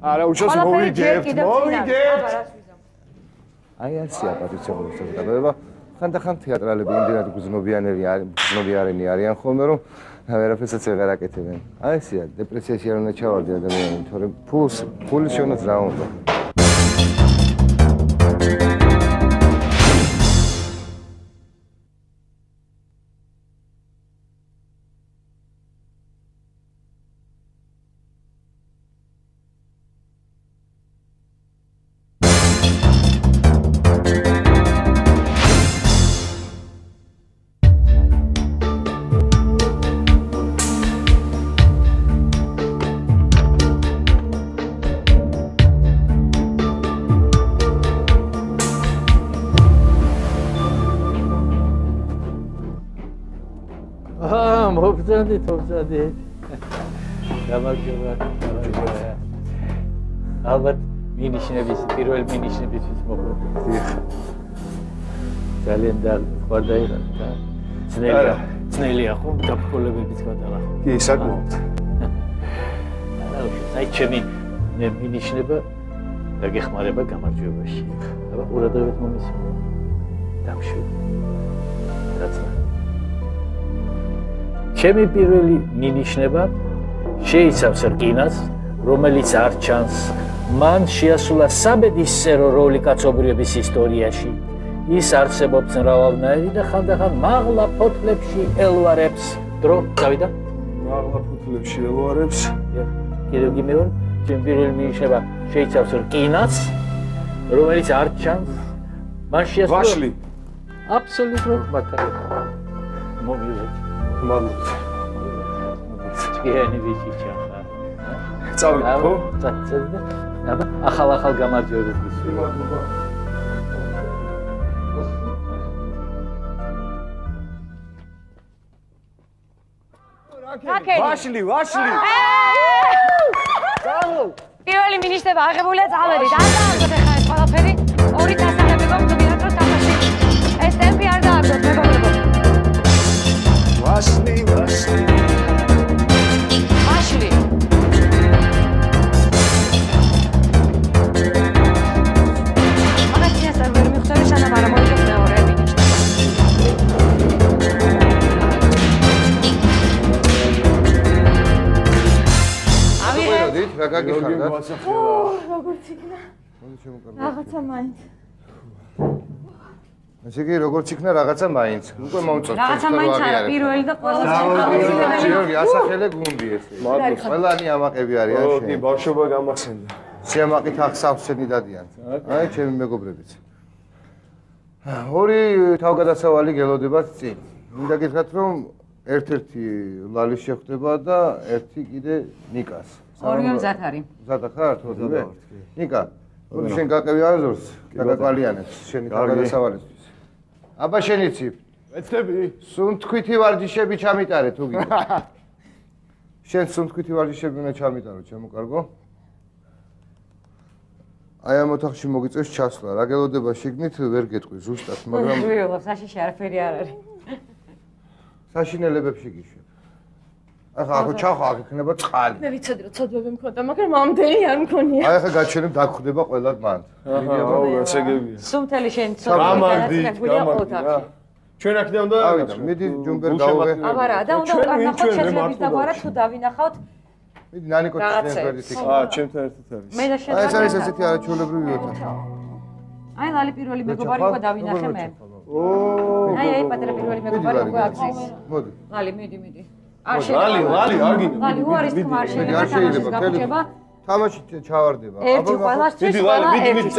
არა, უშავს მოვიგებთ. აი ასია პატიციონის საზოგადოება. ხანდახან თეატრალები იმდენად გრძნობიანები არიან ხოლმე, რომ ვერაფერსაც აღარ აკეთებენ. აი ესია, დეპრესიაში არ უნდა ჩავარდე ადამიანი, თორემ ფული შენაც რა უნდა. მოგზადეთ. გამარჯობა. ალბათ პირველ მინიშნების მოგვიყვეთ. ძალიან დაგვარდაიღეთ და ძნელია ხო დაფრთხოლებებიც გადალახო. კი, საკმაოდ. აი ჩემი მინიშნება დაგეხმარება გამარჯვებაში. აბა ყურადღებით მომისმინე. დამშვიდე. რაცა ჩემი პირველი მინიშნება შეიცავს რკინას, რომელიც არ ჩანს. მან შეასრულა საბედისწერო როლი კაცობრიობის ისტორიაში. ის არსებობს მრავალნაირი და ხანდახან მაღლა ფოთლებში ელვარებს. დრო, გავიდა? მაღლა ფოთლებში ელვარებს. კიდევ გიმეორ, ჩემი პირველი მინიშნება შეიცავს რკინას, რომელიც არ ჩანს. მან შეასრულა ვაშლი. აბსოლუტურად მართალია. მოგიძებთ. მადლობა. ჭკიანი ვიჩიჩა ხარ. წავიდე ხო? წაწერდა. აბა, ახალ გამარჯვებებს გისურვებ. მადლობა. ვაშლი. პირველი მინიშნება აღებულია წავედით. არ დააგდოთ ახლა ეს ყველაფერი. ორი დასაღები გვაქვს, თუ გინდათ რომ თამაში. ეს ტემპი არ დააგდოთ, მეგობრებო. გაგიხარდათ? როგორც იქნა. მოდი შემოკარგო. რაღაცა მაინც. ესე იგი როგორც იქნა რაღაცა მაინც. უკვე მომწონს. რაღაცა მაინც არა, პირველი და ყველა გიორგი, ასახელე გუნდი ესე. ყველანი ამაყები არიან შენ. კი, ბავშვობა გამახსენდა. სიამაყით ახსავსენი დადიან. აი, ჩემი მეგობრებიც. ორი თავგადასავალი გელოდებათ წინ. მინდა გითხრათ, რომ ერთ-ერთი ლალის შეხვდება და ერთი კიდე ნიკას. ორივე მზად არის. მზად ხარ, თორემ? ნიკა, მოდი შენ გაყევი აზორს, დაგაკვალიანებს შენი თავგადასავალისთვის. აბა შენიცი. ეცდები? სუნთქვითი ვარჯიშები ჩამიტარე თუ გინდა. შენ სუნთქვითი ვარჯიშები უნდა ჩამიტარო, ჩემო კარგო. აი ამ ოთახში მოგიწევს ჩასვლა. რა გელოდება შიგნით ვერ გეტყვი ზუსტად, მაგრამ ვიოლო, საშიში არაფერი არ არის. საშინელებებში გიშვებ. ახლა აქ ჩახვა, აქ იქნება წყალი. მე ვიცოდი რომ ცოდვები მქონდა, მაგრამ ამდენი არ მქონია. აი ახლა გაჩვენებ დაგხვდება ყველად მანდ. აუ, გასაგებია. სუმთელი შენ გამარდით, ოთახში. ჩვენ აქედან და ავიდა, მიდი ჯუმბერ გავუღე. აბა რა, და უნდა უკარნახოთ შეძლებს დაგვარა თუ დავინახავთ. მიდი ნანიკოც შენ ვერდით იქ. ჩემთან ერთად არის. მე და შენ. აი ეს არის ესეთი არაჩვეულებრივი ოთახი. აი ლალი პირველი მეგობარი უკვე დავინახე მე. აი პატარა პირველი მეგობარი უკვე აქცეს. მოდი. ლალი მიდი. ლალი, არ გინდა. ლალი უარის თმარ შეიძლება თამაშის. თამაში ჩავარდება. ერთი ყველასთვის ყველა ერთი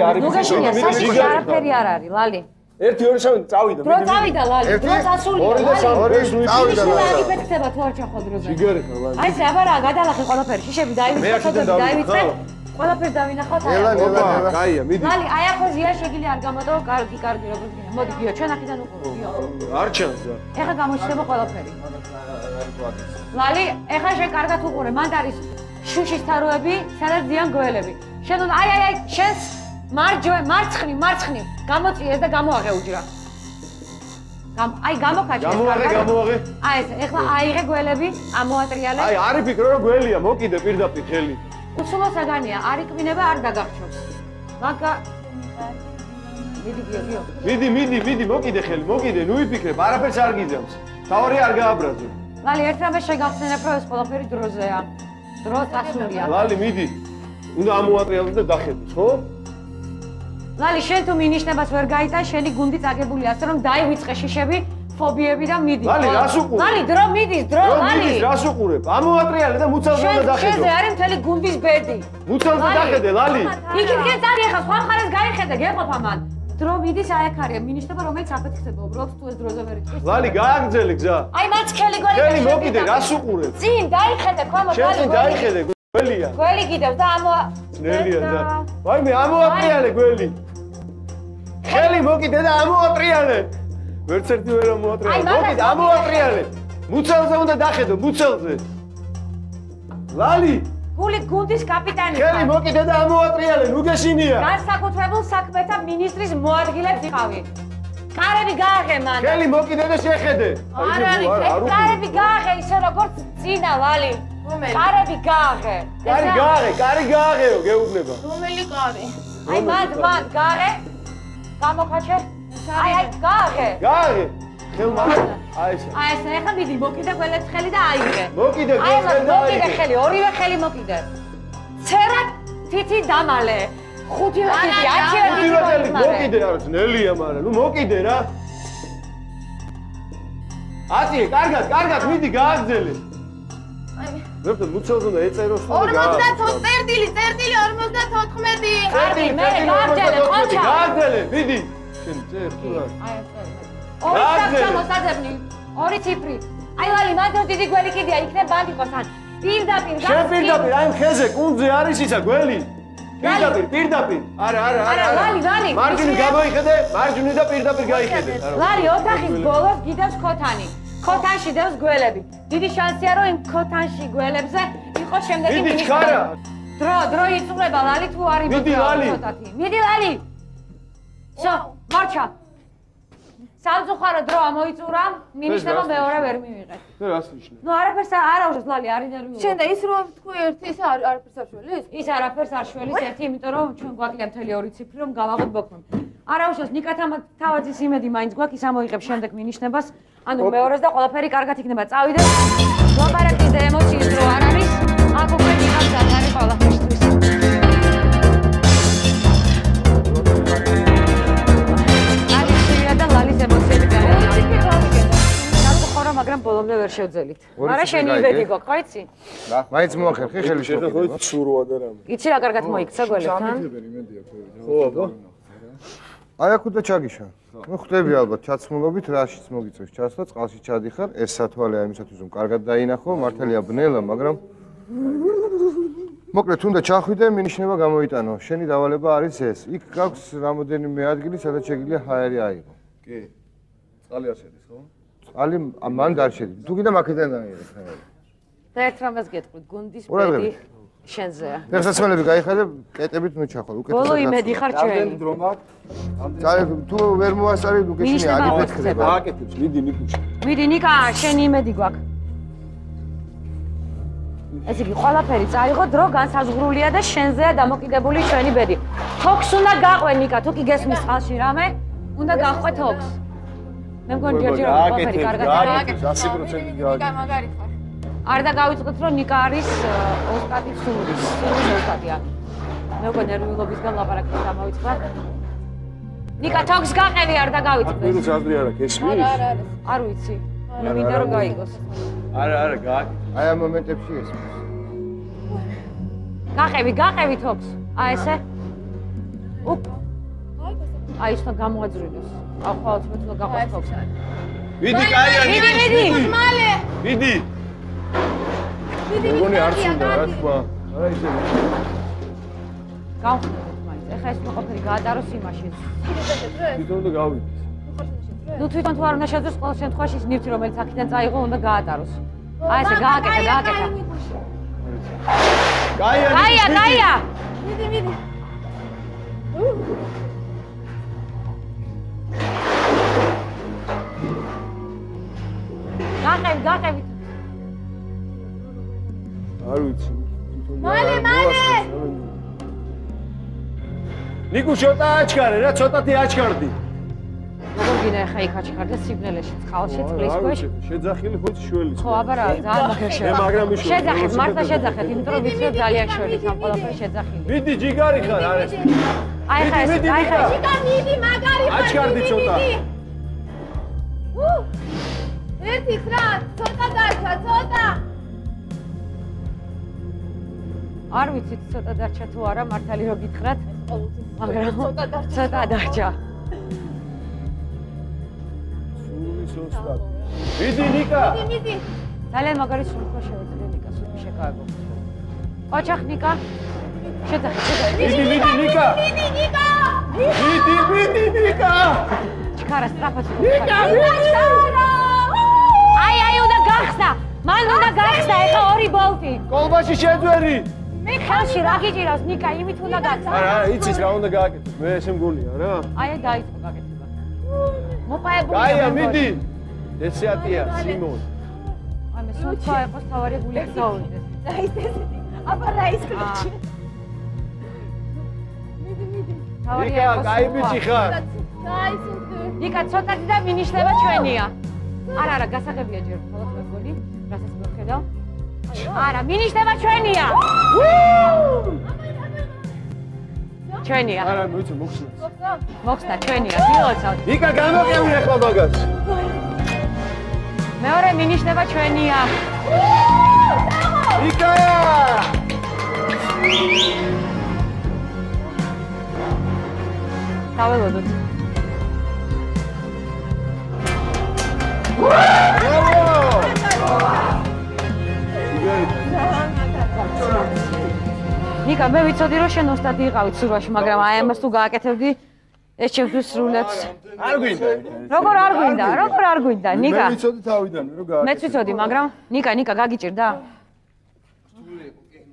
არის. ნუგაშია საშიში არაფერი არ არის ლალი. 1 2 3 წავიდა. დრო წავიდა ლალი, დრო წასულია. 2 და 3 წავიდა ლალი. იფეთქება თუ არ ჩახვა დროზე. ჯიგარი ხარ ლალი. აი ეს აბარა გადალახე ყველაფერი, შიშები დაივიწყე. ყველაფერს დავინახავთ აი. ელა. კაია, მიდი. ლალი, აი ახლა ზია შეგილი არ გამოტოვო, კარგი როგორც გინდა. მოდი გიო, ჩვენ აქედან უყურე, გიო. არ ჩანს რა. ეხლა გამოჩნდება ყველაფერი. ლალი, ეხლა შენ კარგად უყურე, მანდ არის შუშის თაროები, სადაც დიან გველები. შენ უნდა აი, შენს მარცხნივ, გამოწიეს და გამოაღე უჯრა. აი გამოკაჩე გამოაღე. აი ეს, ეხლა აიღე გველები, ამოატრიალე. აი, არი ფიქრო რომ გველია, მოკიდე პირდაპირ ხელი. უსულო საგანია, არ იკმინება, არ დაგახჩობს. მაგა მიდი გიო. მიდი, მოკიდე ხელი, მოკიდე, ნუ იფიქრებ, არაფერს არ გიძამს. თავარი არ გააბრაზო. ლალი, ერთ რამეს შეგახსენებ, რომ ეს ყველაფერი დროზეა. დრო წასულია. ლალი, მიდი. უნდა ამოატრიალო და დახედოს, ხო? ლალი, შენ თუ მინიშნებას ვერ გაიტან, შენი გუნდი წაგებული ასე რომ დაივიწყე შიშები, ფობიები და მიდი. ლალი, რას უყურებ? ლალი, დრო მიდის, ლალი. მიდის, რას უყურებ? ამოატრიალე და მუცელზე და დახედო. შენზე არის მთელი გუნდის ბედი. მუცელზე დახედე, ლალი. იქითკენ წარი ახლა სხვა მხარეს გაიხედე, გეყოფა მან. დრო მიდის, აი აქ არის მინიშნება, რომელიც აფეთქდება, უბრალოდ თუ ეს დროზე ვერ იწვის. ლალი, გააგრძელე გზა. აი მათ ხელი გველი. ხელი მოკიდე, რას უყურებ? წინ დაიხედე, ქვემოთ შენ წინ დაიხედე, გველია. გველი კიდევ და ნელია და. ვაიმე, ამოატრიალე გველი. ხელი მოკიდე და ამოატრიალე. ვერც ერთი ვერ ამოატრიალე. მოკიდე, ამოატრიალე. მუცელზე უნდა დახედო, მუცელზე. ლალი, გუნდის კაპიტანი. ხელი მოკიდე და ამოატრიალე, ნუ გეშინია. განსაკუთრებულ საქმეთა ministris მოადგილედ იყავი. კარები გააღე მან. ხელი მოკიდე და შეხედე. არ არის, კარები გააღე ისე როგორც წინა ლალი. კარები გააღე. კარი გააღეო, გეუბნება. რომელი კარი? აი მანდ გააღე. გამოკაჩე. აი გააღე. გააღე. ხელმა. აი ეს. აი ეს ახლა მიდი მოკიდე გველებს ხელი და აიღე. მოკიდე გველებს ხელი და აიღე. მოკიდე ხელი, ორივე ხელი მოკიდე. ცერა თითი დამალე. 5 თითი, 10 თითი მოკიდე არა, ნელია მაგრამ, ნუ მოკიდე რა. 10, კარგად, მიდი გააგრძელე. ვერტ მუცელზე უნდა ეწეროს და 54 წერტილი 54. კარგი, მე გააგრძელე, ყოჩა. გააგრძელე, მიდი. შენ წერ თუ რა. აი ეს. ორი საფრთხე მოსაძებნი, ორი ციფრი. აი ვალი, მანდ დიდი გველი კიდია, იქნებ ბანდიკოს ან პირდაპირ გასწი. შენ პირდაპირ, აი მხეზე, კუნძზე არის ისა გველი. პირდაპირ. არა. ლალი. მარჯვნივ გამოიხედე, მარჯვნივ და პირდაპირ გაიხედე. ლალი, ოთახის ბოლოს გიდევს ქოთანი. ქოთანში დევს გველები. დიდი შანსია რომ იმ ქოთანში გველებზე იყოს შემდეგი მინისტრი. დრო იწურება ლალი თუ არის ცოტათი. მიდი ლალი. შო, მარჩა. სამწუხარო დრო ამოიწურა, მინისტრმა მეორე ვერ მივიღეთ. და რას ნიშნავს? ნუ არაფერს არ აუშვეს ლალი, არ ინერვიულობ. შენ და ის რომ თქვი ერთი ის არაფერს არ შველის? ის არაფერს არ შველის ერთი, იმიტომ რომ ჩვენ გვაკლია მთელი ორი ციფრი რომ გავაღოთ ბოქმი. არ აუშვეს ნიკათა თავაძის იმედი მაინც გვაქვს, ის ამოიღებს შემდეგ მინიშნებას. ანუ მეორეს და ყველაფერი კარგად იქნება. წავიდეთ. ლაპარაკის და ემოციის დრო არ არის. აქ უკვე ნიკაც ყველაფერთვის. ლალის ემოციები გავიგე. მაგრამ ბოლომდე ვერ შევძელით. მაგრამ შენი იბედი გვაქვს, ხო იცი? მაინც მოახერხე ხელი შეგეხო. ცურვა და რამე. იცი რა კარგად მოიქცა გველებთან? ხო, აბა. აი აქ უნდა ჩაგიშა. ნუ ხვდები ალბათ ჩაცმულობით რაშიც მოგიწევს ჩასვლა, წყალში ჩადიხარ, ეს სათვალეა იმისათვის რომ კარგად დაინახო, მართალია ბნელა, მაგრამ მოკლედ თუნდა ჩახვიდე, მინიშნება გამოიტანო. შენი დავალება არის ეს. იქ გაქვს რამოდენიმე ადგილი, სადაც შეგიძლია ჰაერი აიღო. კი. წყალი არ შედის, ხო? წყალი მან არ შედის. თუ კიდე აქედან დაიღე ჰაერი. და ერთ რამეს გეტყვით, გუნდის ბედი შენზეა. ფეხსაცმელები გაიხადე, კეტებით მიჩახო, უკეთესად. ბოლო იმედი ხარ ჩვენი. რამდენი დრო მაქვს? წაი თუ ვერ მოასწარი, უკეთესია, აგიფეთქება. აკეთებს, მიდი ნიკუში. მიდი ნიკა, შენი იმედი გვაქვს. ესე იგი, ყველაფერი წაიღო, დრო განსაზღვრულია და შენზეა დამოკიდებული ჩვენი ბედი. თოქს უნდა გაყვე ნიკა, თუ კი გესმის წყალში რამე, უნდა გაყვე თოქს. მე მგონი ჯერჯერობით ყველაფერი კარგად გააკეთებს, 100% ნიკა მაგარი ხარ. არ დაგავიწყოთ, რომ ნიკა არის ოსტატის სულის ოსტატია. მე მგონი ნერვიულობისგან ლაპარაკი გამოვიწყდა. ნიკა თოქს გაყევი, არ დაგავიწყდეს. ვირუს აზრი არა, გესმის? არა. არ ვიცი. მე მინდა რომ გაიგოს. არა, გააკეთე. აი ამ მომენტებში ეს. გაყევი თოქს. აი ესე. აი ეს გამოაძრინოს. ახლა თქო თუ გაყვეს თოქს. მიდი, კაია, მიდი. მალე. მიდი. მგონი არ უნდა რა თქვა. არა ისე. გავხდეთ მაინც. ეხლა ეს მოყოფილი გაატაროს იმაში. თვითონ და გავიდეს. ნუ თვითონ თუ არ უნდა შეძლოს ყოველ შემთხვევაში ის ნივთი რომელიც აქედან წაიღო უნდა გაატაროს. აი ესე გააკეთა. გაია. მიდი. გაყევი. არ ვიცი. მალე. ნიკუ ცოტა აჩქარე რა, ცოტათი აჩქარდი. როგორ გინდა ახლა იქ აჩქარდე სიბნელეში, წყალში, წყლის ქვეშ? შეძახილი ხოც შველი. ხო, აბა რა, ძალიან მაგაშია. მაგრამ მიშო. შეძახეთ, მართლა შეძახეთ, იმიტომ რომ ვიცი რომ ძალიან შველი ამ ყველაფერი შეძახილი. მიდი ჯიგარი ხარ, არა. აი ხა ეს, ნიკა მიდი, მაგარი ხარ. აჩქარდი ცოტა. ერთი ხრა, ცოტა დარჩა, ცოტა. არ ვიცით ცოტა დარჩა თუ არა, მართალი რომ გითხრათ, მაგრამ ცოტა დარჩა. მიდი ნიკა. მიდი. ძალიან მაგარი სულხო შევეძლე ნიკა, სულხო შეკავებო. ოჩახ ნიკა. შეძახეთ. მიდი ნიკა. მიდი ნიკა. ჩქარა სტრაფად. ნიკა. აი უნდა გახსნა. მან უნდა გახსნა ეხა ორი ბოლტი. კოლბაში შეძვერი. მე ხელში რა გიჭირავს ნიკა, იმით უნდა გახსნა. არა, იცის რა უნდა გააკეთოს. მე ესე მგონია რა. აი დაიწყო გაკეთება. მოპაებული. გაია, მიდი. დესიატია, სიმონ. აი მე სულ თქვა იყოს თავარი გული გზაუნდეს. აბა რა ის კროჩი. მიდი. ნიკა, გაი ბიჭი ხარ. ნიკა, ცოტათი და მინიშნება ჩვენია. არა, გასაღებია ჯერ მხოლოდ მე მგონი, რასაც მოვხედავ. არა, მინიშნება ჩვენია. ჩვენია. არა, მოიცა მოხსნა. მოხსნა ჩვენია, გილოცავთ. ნიკა, გამოყევი ახლა მაგას. მეორე მინიშნება ჩვენია. ნიკა! დაველოდოთ. ნიკა, მე ვიცოდი რომ შენ ოსტატი იყავი ცურვაში, მაგრამ აი ამას თუ გააკეთებდი, ეს ჩემთვის სრულად არ გვინდა. როგორ არ გვინდა, ნიკა? მე ვიცოდი თავიდანვე რომ გააკეთე. მეც ვიცოდი, მაგრამ ნიკა გაგიჭირდა?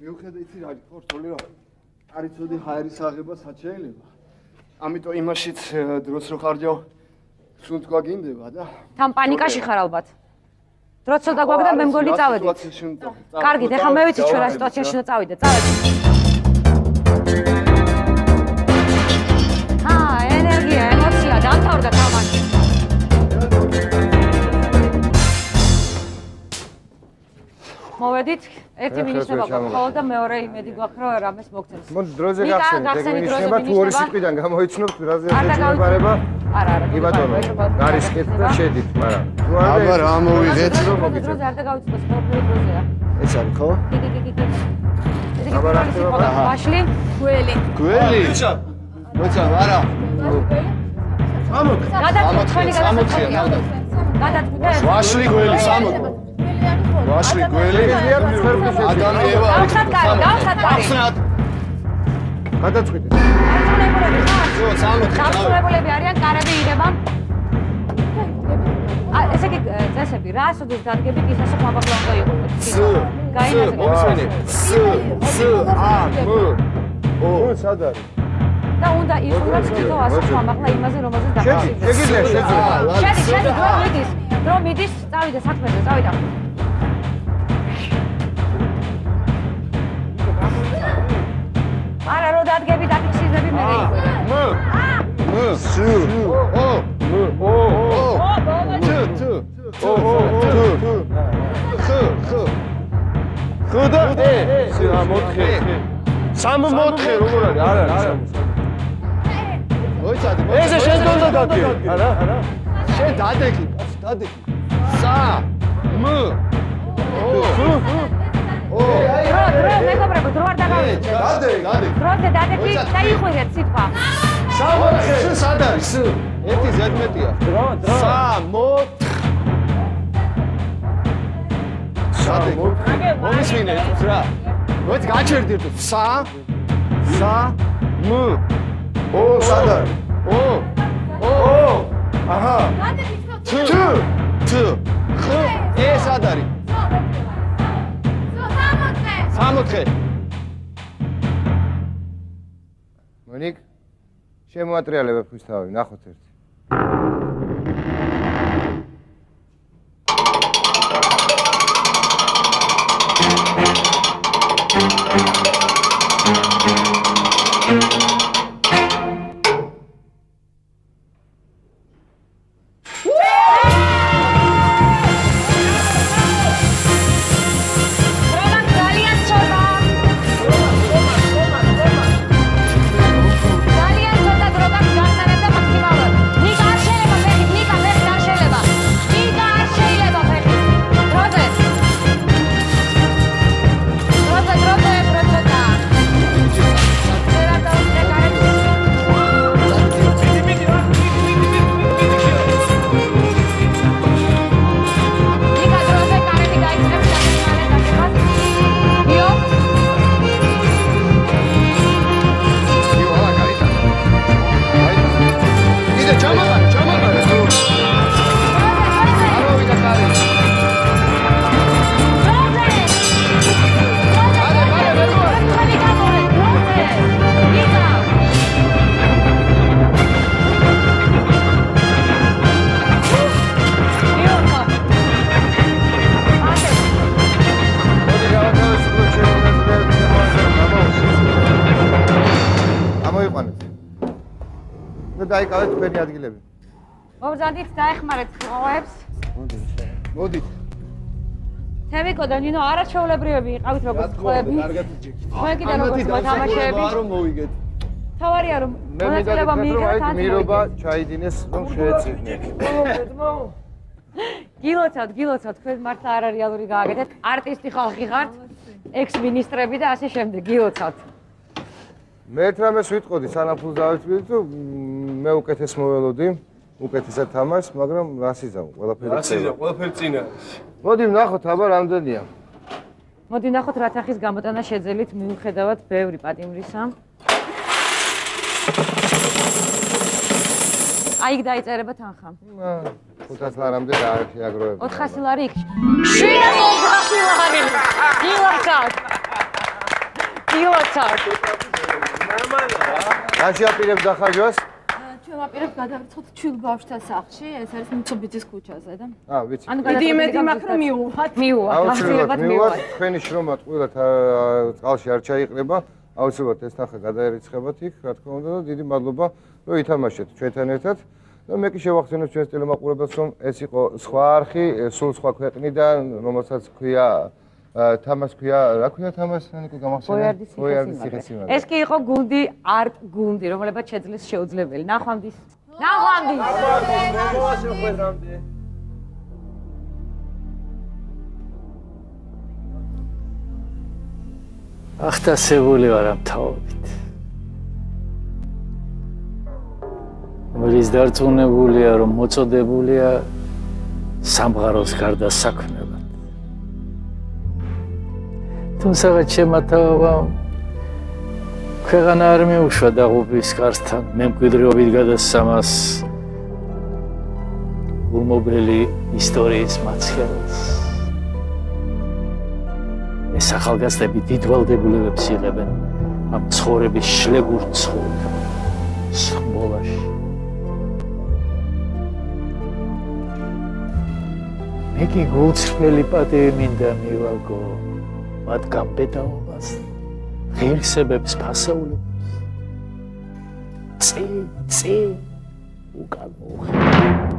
მიუხედავად იცი რა გიქო რთული რა. არ იცოდი ჰაერის აღება სად შეიძლება. ამიტომ იმაშიც დროს რო ხარჯავ სულ თქვა გინდება და თან პანიკაში ხარ ალბათ. დრო ცოტა გვაქვს და მე მგონი წავედით. კარგით, ეხლა მე ვიცი ჩვენ რა სიტუაციაში უნდა წავიდეთ. ენერგია, ემოცია, დამთავრდა თამაში. მოვე მოვედით. ერთი მინიშნება გვაქვს ხოლმე და მეორე იმედი გვაქვს რომ რამეს მოგცემს. მოდი დროზე გახსენეთ, ეგ მინიშნება თუ ორი სიტყვიდან გამოიცნობთ რაზე შეჯიბრება. არა. კი ბატონო, გარისკეთ და შედით, მაგრამ თუ აბა რა მოვიღეთ? დროზე არ დაგავიწყდეს, ყოველ დროზეა. ეს არის ხო? კი. აბა რა ხდება? ვაშლი, გველი. გველი? მოიცა, არა. ვაშლი გველი 60. ვაშლი გველი. ადამიანება არის. გავხსნათ. გადაწყვიტეთ. სამწუხაროები არიან, კარები ირება. ესე იგი წესები რა სოდეს დადგებით ის ასე ხმაბაღლა უნდა იყოს. გაინაცდეთ. ო სად არის? და უნდა იყოს თვითო ასე ხმაბაღლა იმაზე რომელზეც დაგავიწყდეს. შეგიძლია. შედი, დრო მიდის, წავიდე საქმეზე, წავიდა. არა, რო დადგები დაფიქსირები მე. სამოთხე როგორ არის? არ არის. მოიცადე. ესე შენ გონდა დადგე. არა. შენ დადეგი, დადეგი. სა მ დრო მეგობრებო, დრო არ დაგავიწყდეთ. დადეგი. დროზე დადეგი და იყვირეთ სიტყვა. სამოთხე სად არის? ერთი ზედმეტია. დრო. სამოთხე. მომისმინეთ რა. მოიც გაჩერდით. სა მ ო სად არის? ო აჰა. თ ხ ეს სად არის? 60. მონიკ შემოატრიალებებ ხვის თავი, ნახოთ ერთი. დაიკავეთ თქვენი ადგილები. მოგზადით დაეხმარეთ ღვაწლებს. მოდით. თემიკო და ნინო არაჩვეულებრივები იყავით როგორც ღვაწლები. თქვენ კიდე როგორც მოთამაშეები. არ მოვიგეთ. თავარია რომ მონაწილეობა მიიღეთ ან მირობა ჩაიდინეს რომ შეეწირნეთ. გილოცავთ, თქვენ მართლა არარეალური გააკეთეთ. არტისტი ხალხი ხართ, ექს-მინისტრები და ასე შემდეგ. გილოცავთ. მე ერთ რამეს ვიტყოდი სანაფულს დავიწყდი თუ მე უკეთეს მოველოდი, უკეთესად თამაშს, მაგრამ რასიზამ, ყველაფერი წინა არის. მოდი ვნახოთ აბა რამდენია. მოდი ვნახოთ რა თახის გამოტანა შეძელით მიუხედავად ბევრი პატიმრისა. აი იქ დაიწერება თანხა. 500 ლარამდე დააშიაგროება. 400 ლარი იქ. 400 ლარი. გილოცავთ. რაში აპირებს დახარჯვას? ჩვენ ვაპირებთ გადავიწყოთ ჩვილ ბავშვთა სახლში, ეს არის მუცუბიძის ქუჩაზე და. ვიცი. დიდი იმედი მაქვს რომ მიუვათ. აუცილებლად მიუვათ. თქვენი შრომა ყველათ წყალში არ ჩაიყრება. აუცილებლად ეს თანხა გადაერიცხებათ იქ, რა თქმა უნდა და დიდი მადლობა რომ ითამაშეთ ჩვენთან ერთად. და მე კი შევახსენებ ჩვენს ტელემაყურებელს რომ ეს იყო სხვა არხი, სულ სხვა ქვეყნიდან, რომელსაც ქვია თამას ქვია, რა ქვია თამას ნიკო გამახსენე? ბოიარდის ციხესიმაგრე. ეს კი იყო გუნდი არტ გუნდი, რომელებაც შეძლეს შეუძლებელი. ნახვამდის. ნახვამდის. მოვასწრე ხვედრამდე. ახტასებული ვარ ამ თაობით. რომელიც დარწმუნებულია, რომ მოწოდებულია სამყაროს გარდა საქმებად. თუმცა ჩემმა თავამ ქვეყანა არ მიუშვა დაღუპვის კართან, მემკვიდრეობით გადასცემას ულმობელი ისტორიის მაცხელს. ეს ახალგაზრდები დიდ ვალდებულებებს იღებენ ამ ცხოვრების შლებურ სხმობაში. მე კი გულწრფელი პატივი მინდა მივაგო მათ გამბედაობას, ღირსებებს, ფასეულებს. წი უკან მოუხდა.